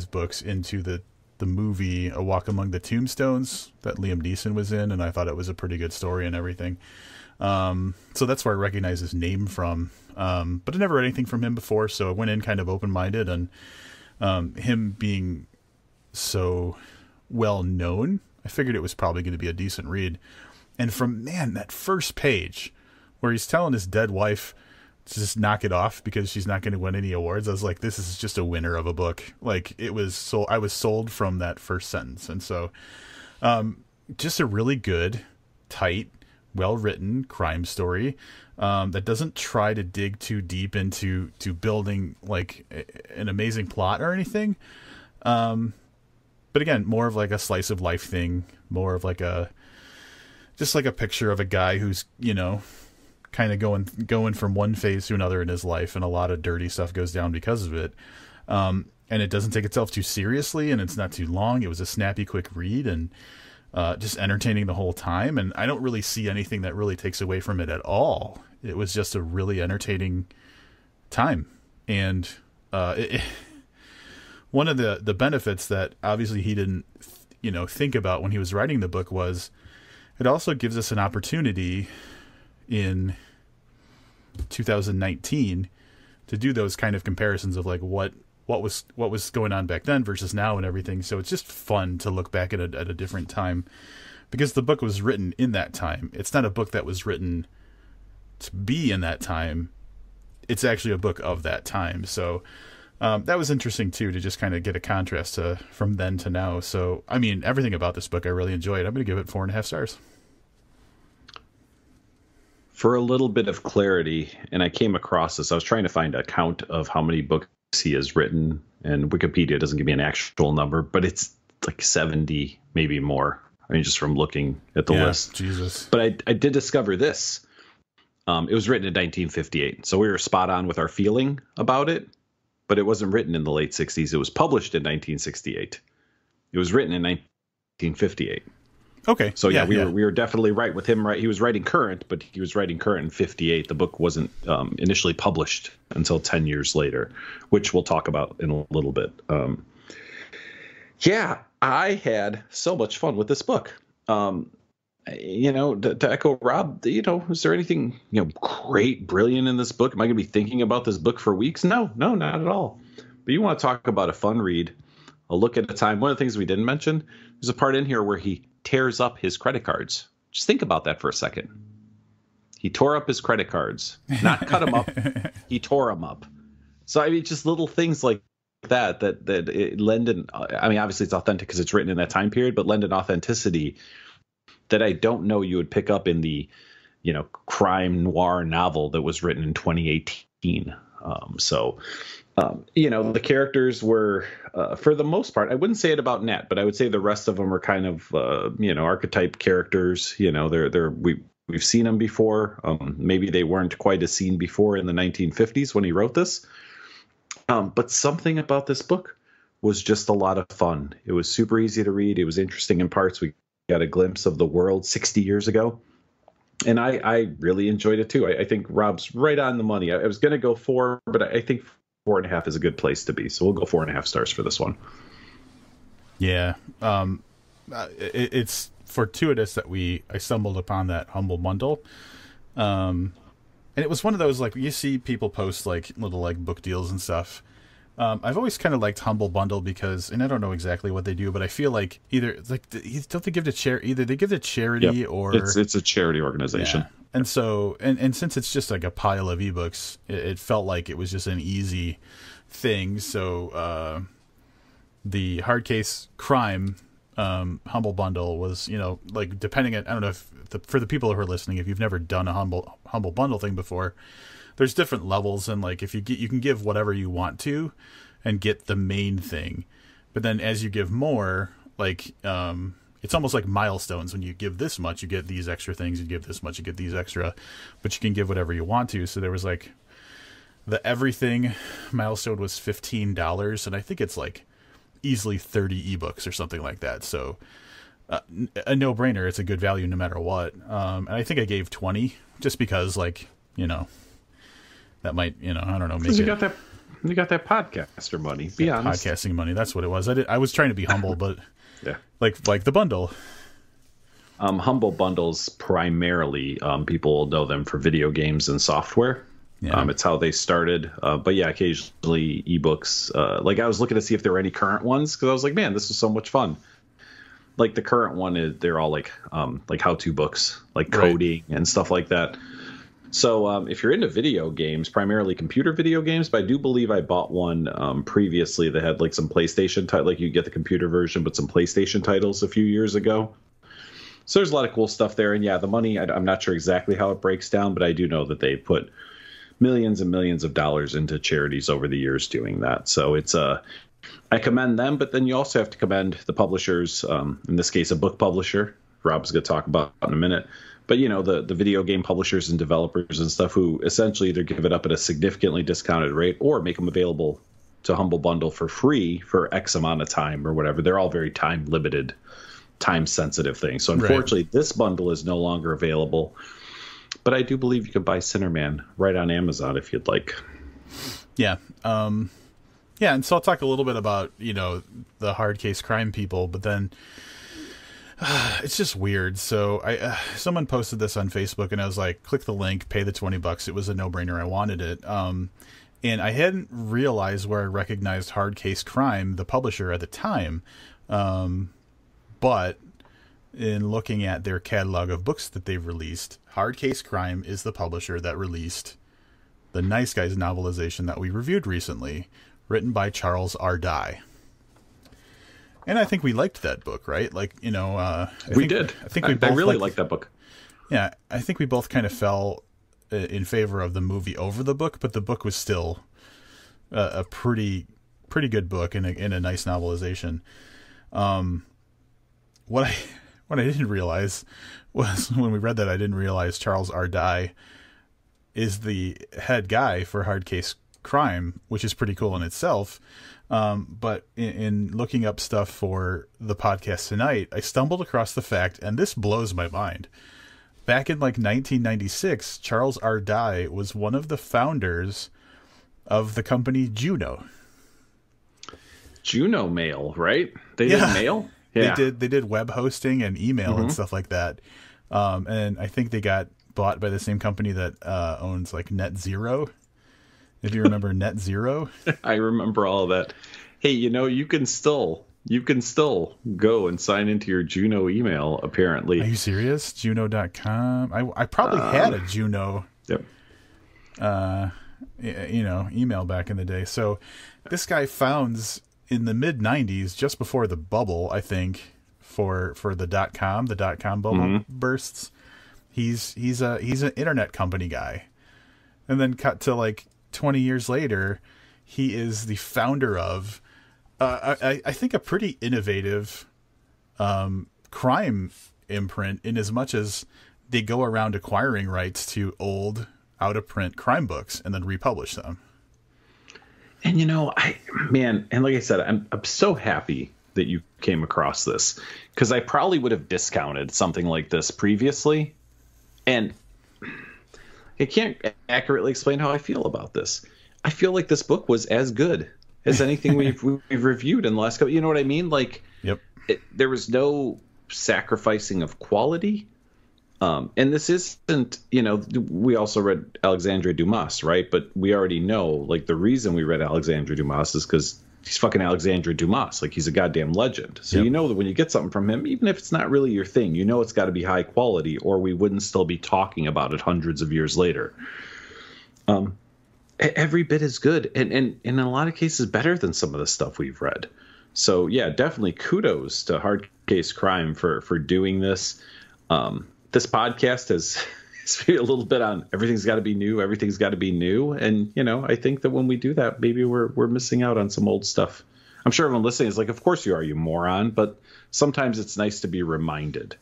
S1: books into the movie A Walk Among the Tombstones that Liam Neeson was in, and I thought it was a pretty good story and everything. So that's where I recognize his name from. But I never read anything from him before, so I went in kind of open-minded, and him being so well known, I figured it was probably going to be a decent read. And from, that first page where he's telling his dead wife to just knock it off because she's not going to win any awards, I was like, this is just a winner of a book. Like, it was so I was sold from that first sentence. And so just a really good, tight, well-written crime story that doesn't try to dig too deep into building like an amazing plot or anything. But again, more of like a slice of life thing, more of like just like a picture of a guy who's, kind of going from one phase to another in his life, and a lot of dirty stuff goes down because of it. And it doesn't take itself too seriously, and it's not too long. It was a snappy, quick read, and just entertaining the whole time. And I don't really see anything that really takes away from it at all. It was just a really entertaining time. And one of the benefits that obviously he didn't, think about when he was writing the book was it also gives us an opportunity in 2019 to do those kind of comparisons of like what was going on back then versus now and everything. So it's just fun to look back at a different time, because the book was written in that time. It's not a book that was written to be in that time. It's actually a book of that time. So that was interesting too, to just kind of get a contrast from then to now. So, I mean, everything about this book I really enjoyed. I'm going to give it 4.5 stars.
S2: For a little bit of clarity, and I came across this, I was trying to find a count of how many books he has written, and Wikipedia doesn't give me an actual number, but it's like 70, maybe more. I mean, just from looking at the list.
S1: Jesus.
S2: But I did discover this. It was written in 1958, so we were spot on with our feeling about it, but it wasn't written in the late 60s. It was published in 1968. It was written in 1958.
S1: Okay.
S2: So we were definitely right with him. Right, he was writing current, but he was writing current in 58. The book wasn't initially published until 10 years later, which we'll talk about in a little bit. I had so much fun with this book. To echo Rob, is there anything great, brilliant in this book? Am I going to be thinking about this book for weeks? No, not at all. But you want to talk about a fun read, a look at a time. One of the things we didn't mention, there's a part in here where he tears up his credit cards. Just think about that for a second. He tore up his credit cards, not cut them up. He tore them up. So, I mean, just little things like that it lend an, I mean, obviously it's authentic because it's written in that time period, but lend an authenticity that I don't know you would pick up in the, crime noir novel that was written in 2018. The characters were, for the most part, I wouldn't say it about Nat, but I would say the rest of them are kind of, archetype characters. We've seen them before. Maybe they weren't quite as seen before in the 1950s when he wrote this. But something about this book was just a lot of fun. It was super easy to read. It was interesting in parts. We got a glimpse of the world 60 years ago. And I really enjoyed it too. I think Robb's right on the money. I was going to go 4, but I think 4.5 is a good place to be. So we'll go 4.5 stars for this one.
S1: Yeah. It's fortuitous that I stumbled upon that Humble Bundle. And it was one of those, like, you see people post like little like book deals and stuff. I've always kind of liked Humble Bundle because, and I don't know exactly what they do, but I feel like either don't they give to charity? Either they give to charity, or
S2: it's a charity organization.
S1: Yeah. And so, and since it's just like a pile of ebooks, it felt like it was just an easy thing. So the Hardcase Crime Humble Bundle was, like, depending on, I don't know if for the people who are listening, if you've never done a Humble Bundle thing before, there's different levels, and like if you can give whatever you want to and get the main thing, but then as you give more, like it's almost like milestones. When you give this much, you get these extra things. You give this much, you get these extra, but you can give whatever you want to. So there was like the everything milestone was $15, and I think it's like easily 30 ebooks or something like that. So a no-brainer. It's a good value no matter what. And I think I gave 20 just because, like, that might, I don't know.
S2: Because you got that podcaster money. Be honest.
S1: Podcasting money. That's what it was. I was trying to be humble, but
S2: yeah,
S1: like the bundle.
S2: Humble Bundles primarily, people know them for video games and software. Yeah. It's how they started. But yeah, occasionally ebooks. Like I was looking to see if there were any current ones, because I was like, man, this is so much fun. Like the current one they're all like how-to books, like coding and stuff like that. So if you're into video games, primarily computer video games, but I do believe I bought one previously that had like some PlayStation title, like you get the computer version, but some PlayStation titles a few years ago. So there's a lot of cool stuff there. And yeah, the money, I'm not sure exactly how it breaks down, but I do know that they put millions and millions of dollars into charities over the years doing that. So it's I commend them, but then you also have to commend the publishers, in this case, a book publisher. Robb's going to talk about in a minute. But, the video game publishers and developers and stuff who essentially either give it up at a significantly discounted rate or make them available to Humble Bundle for free for X amount of time or whatever. They're all very time-limited, time-sensitive things. So, unfortunately, this bundle is no longer available. But I do believe you can buy Sinnerman right on Amazon if you'd like.
S1: Yeah. Yeah, and so I'll talk a little bit about, the Hardcase Crime people, but then it's just weird. So someone posted this on Facebook, and I was like, click the link, pay the $20. It was a no-brainer. I wanted it. And I hadn't realized where I recognized Hardcase Crime, the publisher, at the time. But in looking at their catalog of books that they've released, Hardcase Crime is the publisher that released the Nice Guys novelization that we reviewed recently, written by Charles R. Dye. And I think we liked that book, right? Like,
S2: we did.
S1: I think we both
S2: really liked that book.
S1: Yeah, I think we both kind of fell in favor of the movie over the book, but the book was still a pretty good book and a nice novelization. What I didn't realize was, when we read that, I didn't realize Charles R. Dye is the head guy for Hardcase Crime, which is pretty cool in itself. But in looking up stuff for the podcast tonight, I stumbled across the fact, and this blows my mind. Back in like 1996, Charles R. Dye was one of the founders of the company Juno.
S2: Juno Mail, right? They did mail?
S1: Yeah. They did web hosting and email and stuff like that. And I think they got bought by the same company that owns like Net Zero. If you remember Net Zero.
S2: I remember all of that. Hey, you can still go and sign into your Juno email, apparently.
S1: Are you serious? Juno.com? I probably had a Juno email back in the day. So this guy founds in the mid 90s, just before the bubble, I think, for the .com bubble bursts. He's an internet company guy. And then cut to like 20 years later, he is the founder of I think a pretty innovative crime imprint, in as much as they go around acquiring rights to old out of print crime books and then republish them.
S2: And and like I said, I'm so happy that you came across this, because I probably would have discounted something like this previously. And I can't accurately explain how I feel about this. I feel like this book was as good as anything we've reviewed in the last couple. You know what I mean? Like,
S1: yep.
S2: There was no sacrificing of quality. And this isn't, we also read Alexandre Dumas, right? But we already know, like, the reason we read Alexandre Dumas is because he's fucking Alexandre Dumas. Like, he's a goddamn legend. So you know that when you get something from him, even if it's not really your thing, you know it's got to be high quality, or we wouldn't still be talking about it hundreds of years later. Every bit is good, and in a lot of cases better than some of the stuff we've read. So yeah, definitely kudos to Hard Case Crime for doing this. This podcast has a little bit on everything's got to be new, and I think that when we do that, maybe we're missing out on some old stuff. I'm sure everyone listening is like, of course you are, you moron, but sometimes it's nice to be reminded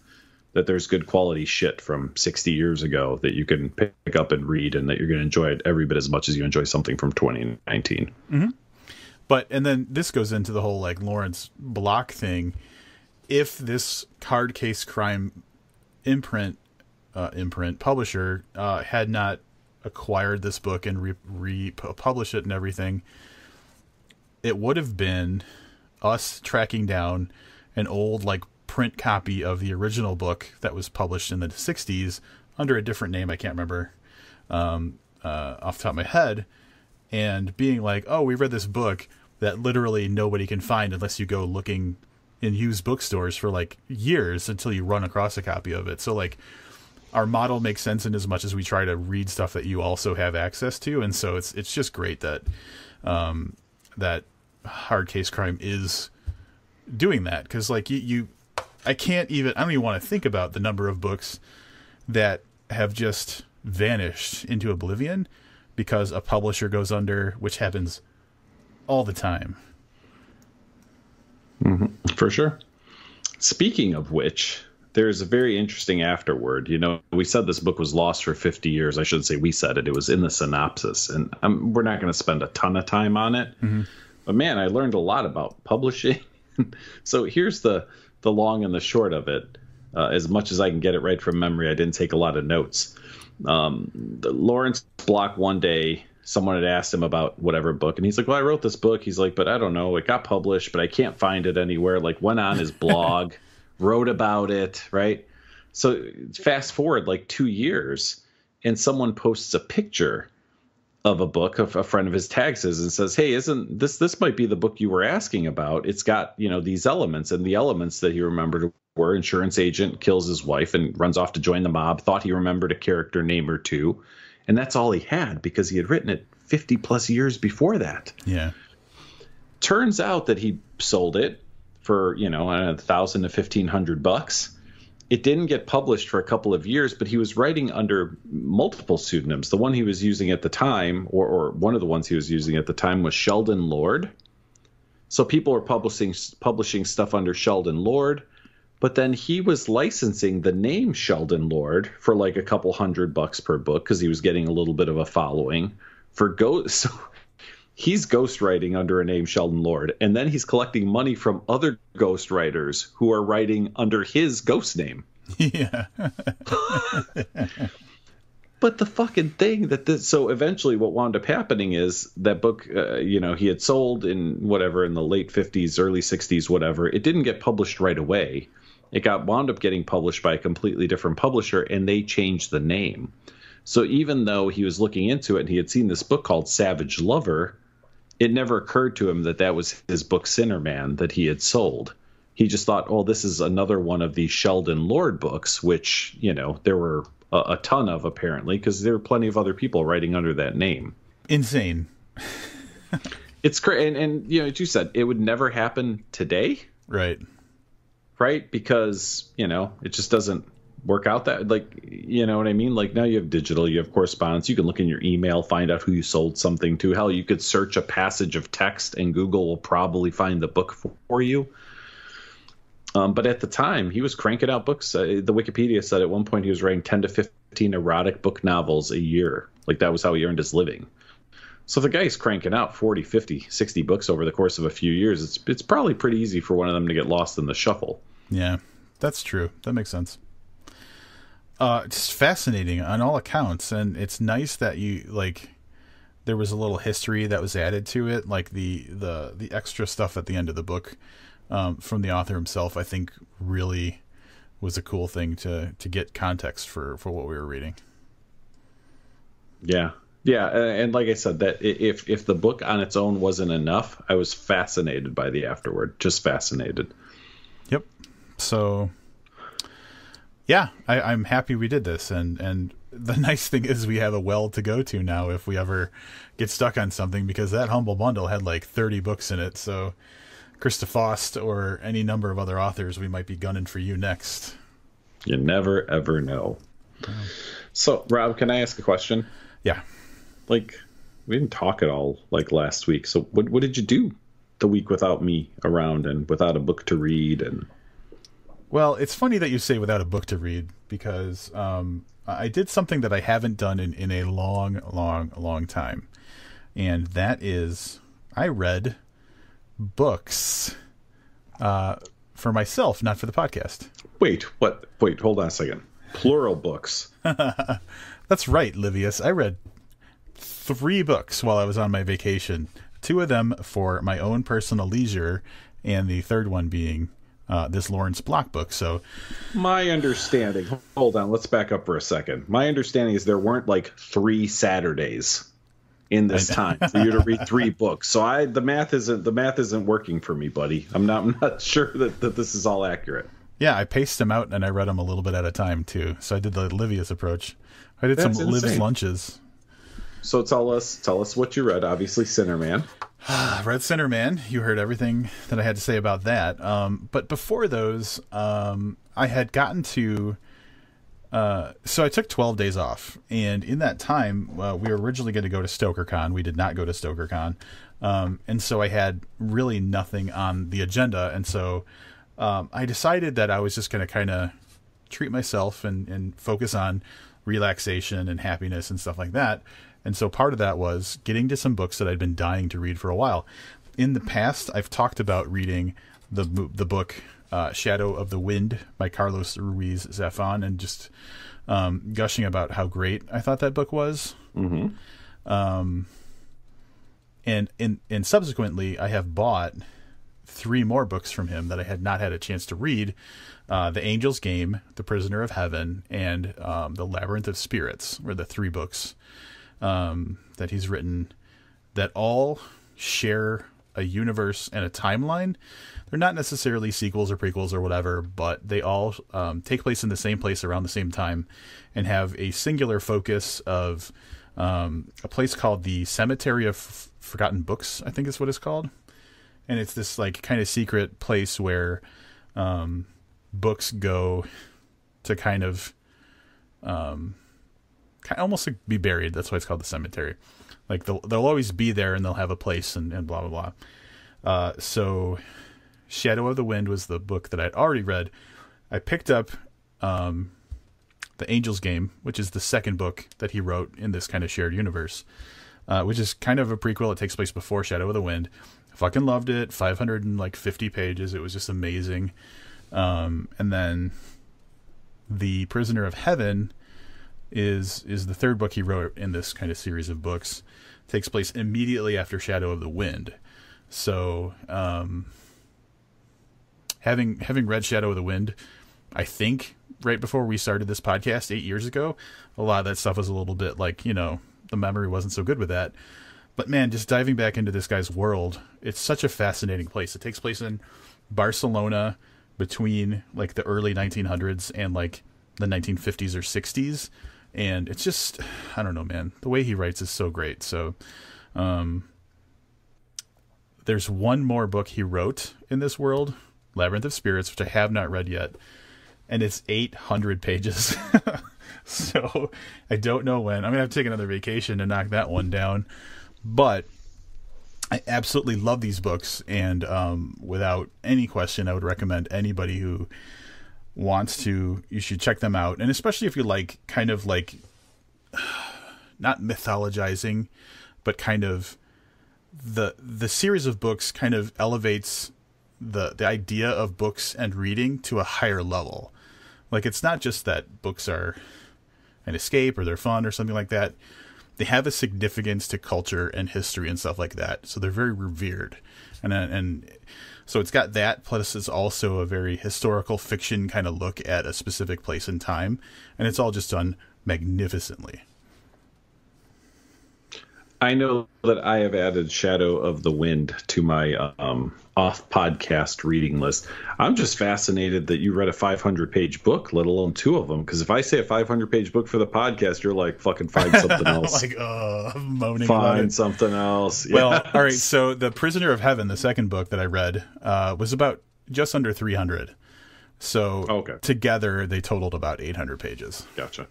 S2: that there's good quality shit from 60 years ago that you can pick up and read, and that you're going to enjoy it every bit as much as you enjoy something from 2019.
S1: Mm-hmm. And then this goes into the whole like Lawrence Block thing. If this Hard Case Crime imprint publisher had not acquired this book and republished it and everything, it would have been us tracking down an old like print copy of the original book that was published in the 60s under a different name. I can't remember off the top of my head, and being like, oh, we read this book that literally nobody can find unless you go looking in used bookstores for like years until you run across a copy of it. So like our model makes sense in as much as we try to read stuff that you also have access to. And so it's just great that that Hard Case Crime is doing that. Because like I don't even want to think about the number of books that have just vanished into oblivion because a publisher goes under, which happens all the time.
S2: Mm-hmm. For sure. Speaking of which, there's a very interesting afterword. We said this book was lost for 50 years. I shouldn't say we said it. It was in the synopsis. And we're not going to spend a ton of time on it. Mm-hmm. But man, I learned a lot about publishing. So here's the long and the short of it. As much as I can get it right from memory, I didn't take a lot of notes. Lawrence Block, one day, someone had asked him about whatever book, and he's like, well, I wrote this book. He's like, but I don't know. It got published, but I can't find it anywhere. Like, went on his blog, wrote about it, right? So fast forward like 2 years, and someone posts a picture of a book, a friend of his tags his, and says, hey, isn't this might be the book you were asking about? It's got, these elements, and the elements that he remembered were insurance agent kills his wife and runs off to join the mob, thought he remembered a character name or two. And that's all he had because he had written it 50 plus years before that.
S1: Yeah.
S2: Turns out that he sold it for, $1,000 to $1,500. It didn't get published for a couple of years, but he was writing under multiple pseudonyms. The one he was using at the time, or one of the ones he was using at the time, was Sheldon Lord. So people were publishing stuff under Sheldon Lord. But then he was licensing the name Sheldon Lord for like a couple $100 per book because he was getting a little bit of a following for ghost. So he's ghostwriting under a name Sheldon Lord, and then he's collecting money from other ghostwriters who are writing under his ghost name.
S1: Yeah.
S2: But the fucking thing so eventually what wound up happening is that book, he had sold in the late 50s, early 60s, whatever. It didn't get published right away. It wound up getting published by a completely different publisher, and they changed the name. So even though he was looking into it and he had seen this book called Savage Lover, it never occurred to him that was his book Sinner Man that he had sold. He just thought, oh, this is another one of these Sheldon Lord books, which, there were a ton of apparently, because there were plenty of other people writing under that name.
S1: Insane.
S2: It's crazy. And as you said, it would never happen today.
S1: Right.
S2: Right. Because, it just doesn't work out that, like, you know what I mean? Like, now you have digital, you have correspondence, you can look in your email, find out who you sold something to. Hell, you could search a passage of text and Google will probably find the book for you. But at the time, he was cranking out books. The Wikipedia said at one point he was writing 10 to 15 erotic book novels a year. Like, that was how he earned his living. So the guy's cranking out 40, 50, 60 books over the course of a few years. It's probably pretty easy for one of them to get lost in the shuffle.
S1: Yeah, that's true. That makes sense. Just fascinating on all accounts, and it's nice that there was a little history that was added to it, like the extra stuff at the end of the book from the author himself. I think really was a cool thing to get context for what we were reading.
S2: Yeah. Yeah, and like I said, that if the book on its own wasn't enough, I was fascinated by the afterword. Just fascinated.
S1: Yep. So, yeah, I'm happy we did this, and the nice thing is we have a well to go to now if we ever get stuck on something, because that Humble Bundle had like 30 books in it. So, Krista Faust or any number of other authors, we might be gunning for you next.
S2: You never ever know. Oh. So, Rob, can I ask a question?
S1: Yeah.
S2: Like, we didn't talk at all like last week. So what did you do the week without me around and without a book to read? And
S1: well, it's funny that you say without a book to read, because I did something that I haven't done in a long time. And that is I read books for myself, not for the podcast.
S2: Wait, what? Wait, hold on a second. Plural books.
S1: That's right, Livius. I read 3 books while I was on my vacation. 2 of them for my own personal leisure, and the third one being this Lawrence Block book. So,
S2: my understanding. Hold on, let's back up for a second. My understanding is there weren't like 3 Saturdays in this time for you to read 3 books. So the math isn't working for me, buddy. I'm not sure that this is all accurate.
S1: Yeah, I paced them out and I read them a little bit at a time too. So I did the Livius approach. I did some Liv's lunches.
S2: So tell us what you read. Obviously, Sinner Man.
S1: Read Sinner Man. You heard everything that I had to say about that. But before those, I had gotten to. So I took 12 days off, and in that time, we were originally going to go to StokerCon. We did not go to StokerCon, and so I had really nothing on the agenda, and so I decided that I was just going to kind of treat myself and focus on relaxation and happiness and stuff like that. And so part of that was getting to some books that I'd been dying to read for a while. In the past, I've talked about reading the book Shadow of the Wind by Carlos Ruiz Zafón, and just gushing about how great I thought that book was.
S2: Mm-hmm.
S1: And subsequently, I have bought 3 more books from him that I had not had a chance to read. The Angel's Game, The Prisoner of Heaven, and The Labyrinth of Spirits were the 3 books that he's written that all share a universe and a timeline. They're not necessarily sequels or prequels or whatever, but they all take place in the same place around the same time and have a singular focus of a place called the Cemetery of Forgotten Books, I think is what it's called. And it's this like kind of secret place where books go to kind of almost like be buried. That's why it's called the cemetery. Like they'll always be there, and they'll have a place and blah blah blah. So Shadow of the Wind was the book that I'd already read. I picked up The Angel's Game, which is the second book that he wrote in this kind of shared universe, which is kind of a prequel. It takes place before Shadow of the Wind. I fucking loved it. 550 pages. It was just amazing. And then The Prisoner of Heaven is the third book he wrote in this kind of series of books. It takes place immediately after Shadow of the Wind. So, having read Shadow of the Wind, I think right before we started this podcast 8 years ago, a lot of that stuff was a little bit like, the memory wasn't so good with that. But man, just diving back into this guy's world, it's such a fascinating place. It takes place in Barcelona between like the early 1900s and like the 1950s or 60s. And it's just, I don't know, man, the way he writes is so great. So, there's one more book he wrote in this world, Labyrinth of Spirits, which I have not read yet. And it's 800 pages. So I don't know when. I'm going to have to take another vacation to knock that one down. But I absolutely love these books. And without any question, I would recommend anybody who wants to, you should check them out. And especially if you like kind of like, not mythologizing, but kind of the series of books kind of elevates the idea of books and reading to a higher level, Like, it's not just that books are an escape or they're fun or something like that. They have a significance to culture and history and stuff like that. So they're very revered. And so it's got that, plus it's also a very historical fiction kind of look at a specific place and time. And it's all just done magnificently.
S2: I know that I have added Shadow of the Wind to my off-podcast reading list. I'm just fascinated that you read a 500-page book, let alone 2 of them. Because if I say a 500-page book for the podcast, you're like, fucking find something else.
S1: Like, I'm moaning about it.
S2: Find something else.
S1: Well, all right, so The Prisoner of Heaven, the second book that I read, was about just under 300. So together, they totaled about 800 pages.
S2: Gotcha.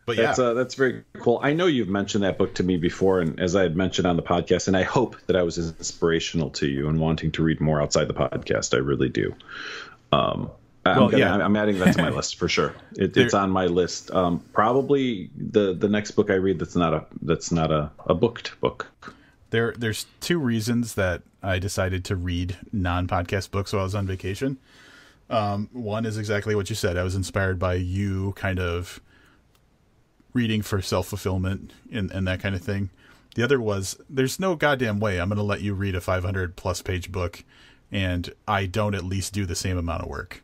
S1: But
S2: that's very cool. I know you've mentioned that book to me before, and as I had mentioned on the podcast, and I hope that I was inspirational to you and wanting to read more outside the podcast. I really do. I'm adding that to my list for sure. It's on my list. Probably the next book I read that's not a booked book.
S1: There's 2 reasons that I decided to read non-podcast books while I was on vacation. One is exactly what you said. I was inspired by you kind of reading for self-fulfillment and that kind of thing. The other was, there's no goddamn way I'm going to let you read a 500 plus page book and I don't at least do the same amount of work.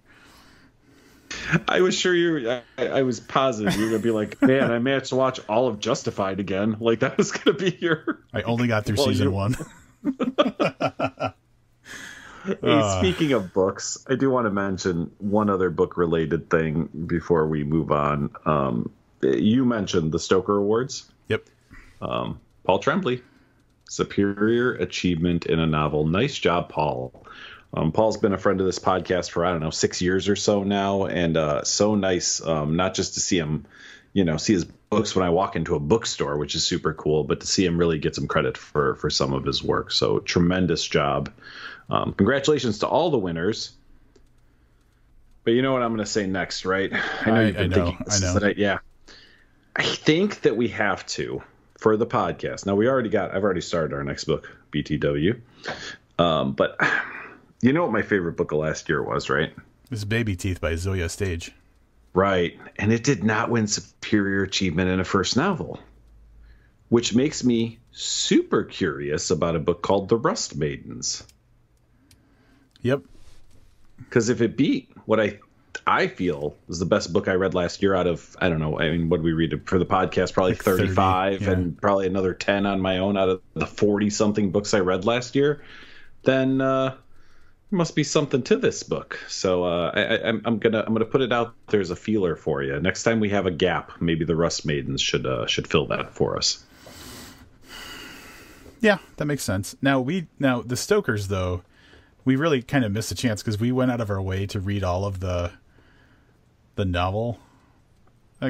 S2: I was sure I was positive you were going to be like, man, I managed to watch all of Justified again. Like, that was going to be your...
S1: I only got through season 1.
S2: Hey, speaking of books, I do want to mention one other book related thing before we move on. You mentioned the Stoker Awards.
S1: Yep.
S2: Paul Tremblay, Superior Achievement in a Novel. Nice job, Paul. Paul's been a friend of this podcast for, 6 years or so now. And so nice, not just to see him, see his books when I walk into a bookstore, which is super cool, but to see him really get some credit for some of his work. So tremendous job. Congratulations to all the winners. But you know what I'm going to say next, right? I know you've been thinking this. I know. I think that we have to, for the podcast. Now, I've already started our next book, BTW. But you know what my favorite book of last year was, right?
S1: This is Baby Teeth by Zoya Stage.
S2: Right. And it did not win Superior Achievement in a first novel, which makes me super curious about a book called The Rust Maidens.
S1: Yep.
S2: Because if it beat what I feel was the best book I read last year out of, I don't know, what did we read for the podcast? Probably like 35 30, and probably another 10 on my own out of the 40-something books I read last year. Then there must be something to this book. So I'm gonna put it out there as a feeler for you. Next time we have a gap, maybe the Rust Maidens should fill that for us.
S1: Yeah, that makes sense. Now the Stokers, though, we really kind of missed a chance because we went out of our way to read all of the novel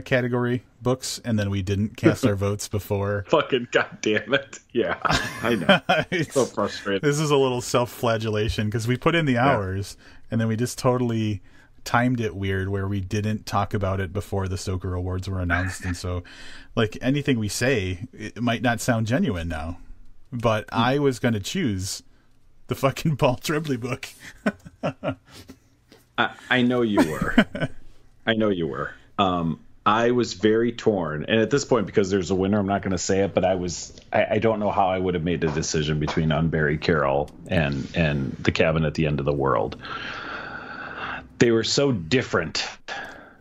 S1: category books, and then we didn't cast our votes before.
S2: Fucking goddamn it! Yeah, I know. It's so frustrating.
S1: This is a little self-flagellation because we put in the hours, and then we just totally timed it weird where we didn't talk about it before the Stoker Awards were announced, and so like anything we say, it might not sound genuine now. But I was going to choose the fucking Paul Tremblay book.
S2: I know you were. I was very torn, and at this point, because there's a winner, I'm not going to say it, but I don't know how I would have made a decision between Unbury Carol and The Cabin at the End of the World. They were so different.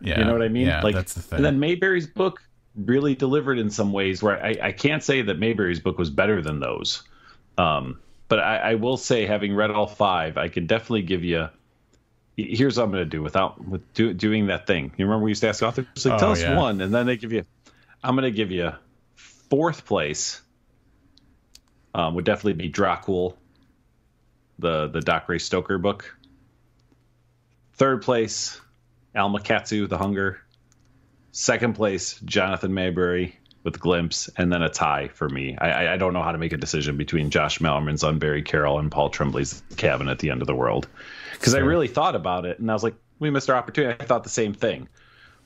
S1: Yeah,
S2: you know what I mean?
S1: Yeah, like, that's the thing.
S2: And then Mayberry's book really delivered in some ways where I can't say that Mayberry's book was better than those. But I will say, having read all 5, I can definitely give you. Here's what I'm going to do doing that thing. You remember we used to ask authors, like, tell us one, and then they give you. I'm going to give you 4th place. Would definitely be Dracul, the Doc Ray Stoker book. 3rd place, Alma Katsu, The Hunger. 2nd place, Jonathan Mayberry with Glimpse, and then a tie for me. I don't know how to make a decision between Josh Mallerman's Unbury Carol and Paul Tremblay's Cabin at the End of the World. Because I really thought about it, and I was like, we missed our opportunity. I thought the same thing.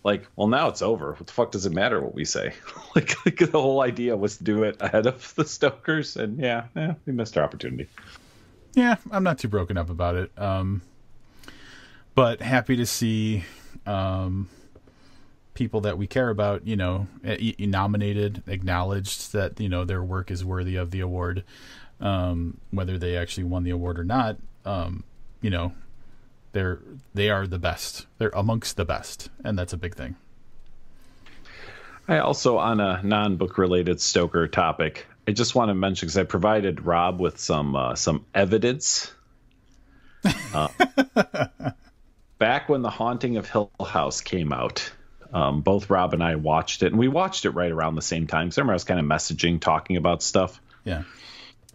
S2: Like, well, now it's over. What the fuck does it matter what we say? like the whole idea was to do it ahead of the Stokers, and yeah, we missed our opportunity.
S1: Yeah, I'm not too broken up about it. But happy to see people that we care about, nominated, acknowledged that, their work is worthy of the award, whether they actually won the award or not. They are the best. They're amongst the best, and that's a big thing.
S2: I also, on a non-book related Stoker topic, I just want to mention, because I provided Robb with some evidence. Back when The Haunting of Hill House came out, both Robb and I watched it, and we watched it right around the same time. So I remember I was kind of messaging, talking about stuff.
S1: Yeah.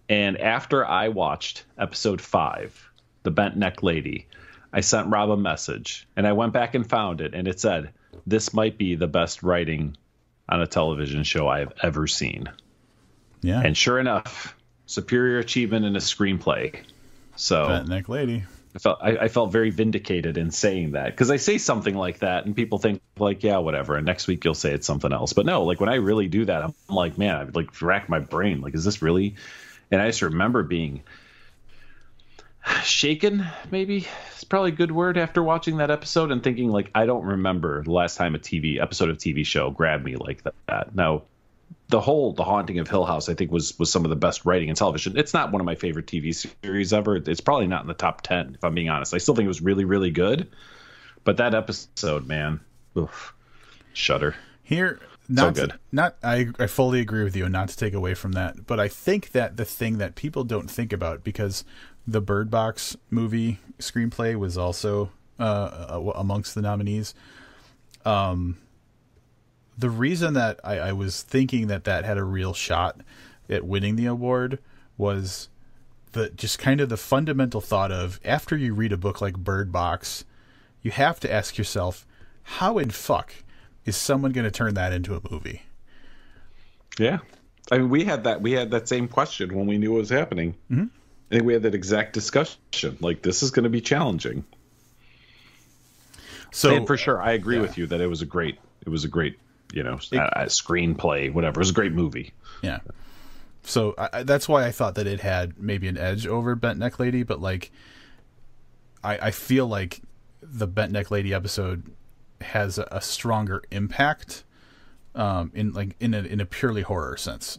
S2: And after I watched episode 5, The Bent Neck Lady, I sent Robb a message, and I went back and found it, and it said, "This might be the best writing on a television show I have ever seen."
S1: Yeah.
S2: And sure enough, superior achievement in a screenplay. So
S1: Bent Neck Lady.
S2: I felt very vindicated in saying that, because I say something like that and people think like, yeah, whatever. And next week you'll say it's something else. But no, like when I really do that, I'm like, man, I like rack my brain. Like, is this really? And I just remember being shaken, maybe it's probably a good word, after watching that episode and thinking like, I don't remember the last time a episode of TV show grabbed me like that. Now, The Haunting of Hill House, I think, was some of the best writing in television. It's not one of my favorite TV series ever. It's probably not in the top 10, if I'm being honest. I still think it was really, really good. But that episode, man, oof, shudder.
S1: Here,
S2: so good.
S1: I fully agree with you, not to take away from that. But I think that the thing that people don't think about, because the Bird Box movie screenplay was also amongst the nominees. The reason that I was thinking that had a real shot at winning the award was just kind of the fundamental thought of, after you read a book like Bird Box, you have to ask yourself, how in fuck is someone going to turn that into a movie?
S2: Yeah. I mean, we had that same question when we knew it was happening.
S1: Mm-hmm.
S2: I think we had that exact discussion. Like, this is going to be challenging.
S1: So,
S2: and for sure, I agree with you that it was a great, a screenplay, whatever. It was a great movie.
S1: Yeah. So that's why I thought that it had maybe an edge over Bent Neck Lady, but like, I feel like the Bent Neck Lady episode has a stronger impact, in a purely horror sense,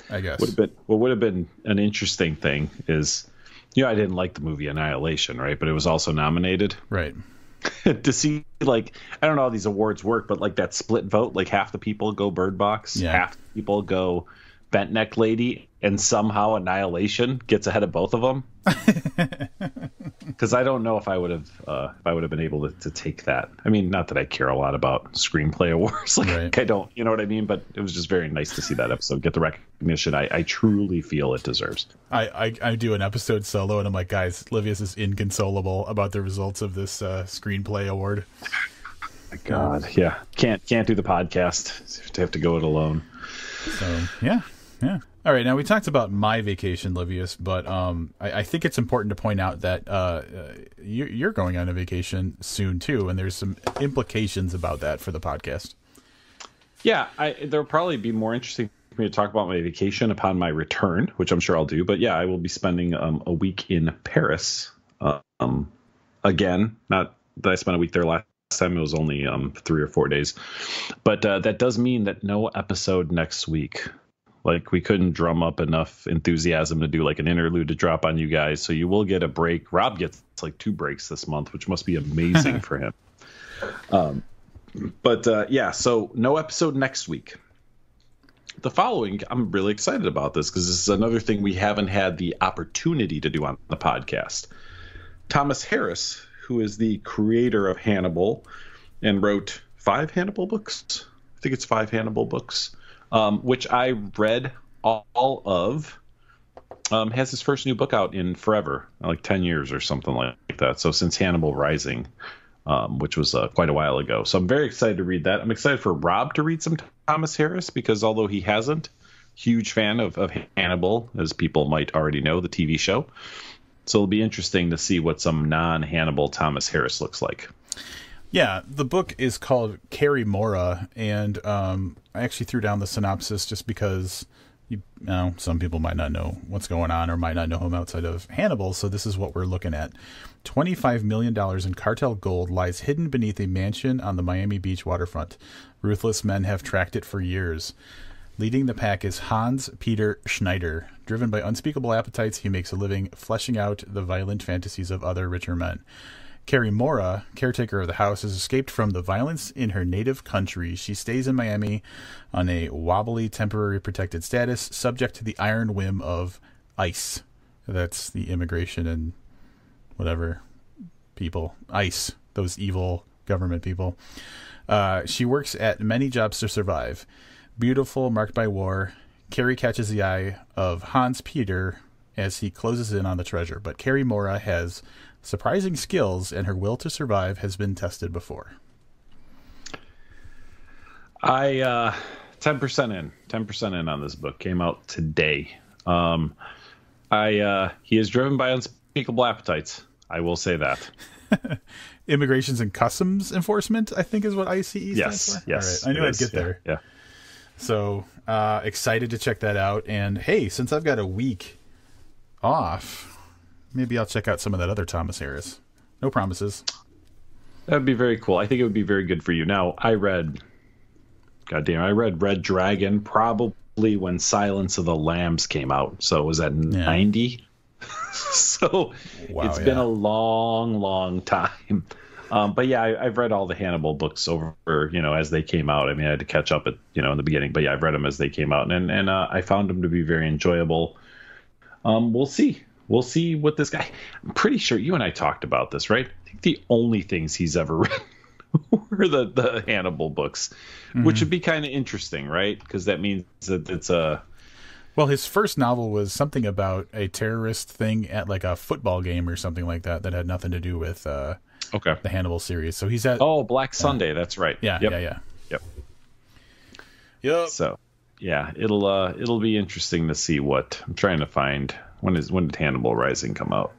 S1: I guess.
S2: What would have been an interesting thing is, I didn't like the movie Annihilation, right? But it was also nominated.
S1: Right.
S2: To see, like, I don't know how these awards work, but like that split vote, like half the people go Bird Box, half the people go Bent Neck Lady, and somehow Annihilation gets ahead of both of them. Because I don't know if I would have been able to take that. I mean, not that I care a lot about screenplay awards, like
S1: right.
S2: I don't, you know what I mean? But it was just very nice to see that episode get the recognition I truly feel it deserves.
S1: I do an episode solo, and I'm like, guys, Livius is inconsolable about the results of this screenplay award.
S2: My God, yeah, can't do the podcast. Have to go it alone.
S1: So yeah. All right, now we talked about my vacation, Livius, but I think it's important to point out that you're going on a vacation soon too, and there's some implications about that for the podcast.
S2: Yeah, there'll probably be more interesting for me to talk about my vacation upon my return, which I'm sure I'll do. But yeah, I will be spending a week in Paris. Again, not that I spent a week there last time. It was only 3 or 4 days. But that does mean that no episode next week. Like, we couldn't drum up enough enthusiasm to do like an interlude to drop on you guys. So you will get a break. Robb gets like 2 breaks this month, which must be amazing for him. Yeah, so no episode next week. The following, I'm really excited about this because this is another thing we haven't had the opportunity to do on the podcast. Thomas Harris, who is the creator of Hannibal and wrote 5 Hannibal books. I think it's 5 Hannibal books. Which I read all of, has his first new book out in forever, like 10 years or something like that. So since Hannibal Rising, which was quite a while ago. So I'm very excited to read that. I'm excited for Robb to read some Thomas Harris, because although he hasn't, huge fan of Hannibal, as people might already know, the TV show. So it'll be interesting to see what some non-Hannibal Thomas Harris looks like.
S1: Yeah, the book is called Carrie Mora, and I actually threw down the synopsis just because you know, some people might not know what's going on or might not know him outside of Hannibal, so this is what we're looking at. $25 million in cartel gold lies hidden beneath a mansion on the Miami Beach waterfront. Ruthless men have tracked it for years. Leading the pack is Hans Peter Schneider. Driven by unspeakable appetites, he makes a living fleshing out the violent fantasies of other richer men. Carrie Mora, caretaker of the house, has escaped from the violence in her native country. She stays in Miami on a wobbly temporary protected status, subject to the iron whim of ICE. That's the immigration and whatever people. ICE, those evil government people. She works at many jobs to survive. Beautiful, marked by war, Carrie catches the eye of Hans Peter as he closes in on the treasure. But Carrie Mora has surprising skills, and her will to survive has been tested before.
S2: 10% in on this book. Came out today. He is driven by unspeakable appetites. I will say that.
S1: Immigrations and Customs Enforcement, I think, is what ICE stands for.
S2: Yes.
S1: All right. I knew I'd get there.
S2: Yeah.
S1: So excited to check that out. And hey, since I've got a week off, maybe I'll check out some of that other Thomas Harris. No promises.
S2: That would be very cool. I think it would be very good for you. Now, I read Red Dragon probably when Silence of the Lambs came out. So was that 90? So it's been a long, long time. But yeah, I've read all the Hannibal books over, as they came out. I mean, I had to catch up in the beginning, but yeah, I've read them as they came out, and I found them to be very enjoyable. We'll see what this guy. I'm pretty sure you and I talked about this, right? I think the only things he's ever read were the Hannibal books, which would be kind of interesting, right? Because that means that it's a.
S1: Well, his first novel was something about a terrorist thing at like a football game or something like that had nothing to do with the Hannibal series. So he's at
S2: Black Sunday. That's right.
S1: Yeah.
S2: Yep. So yeah, it'll be interesting to see what I'm trying to find. When did Hannibal Rising come out?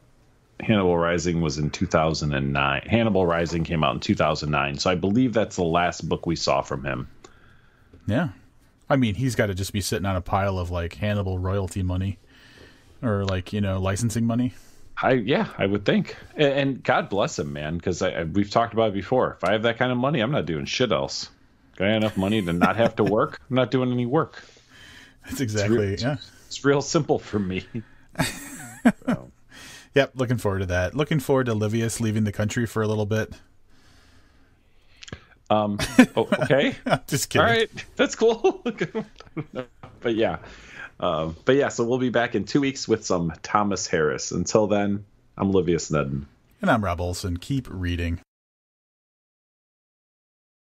S2: Hannibal Rising was in 2009. Hannibal Rising came out in 2009. So I believe that's the last book we saw from him.
S1: Yeah. I mean, he's got to just be sitting on a pile of like Hannibal royalty money or like, licensing money.
S2: I would think. And God bless him, man, because we've talked about it before. If I have that kind of money, I'm not doing shit else. Got enough money to not have to work. I'm not doing any work.
S1: That's exactly,
S2: It's real simple for me. So.
S1: Yep, looking forward to that. Looking forward to Livius leaving the country for a little bit.
S2: Okay.
S1: Just kidding.
S2: All right, that's cool. But yeah, so we'll be back in 2 weeks with some Thomas Harris. Until then, I'm Livius Nedden.
S1: And I'm Robb Olson. Keep reading.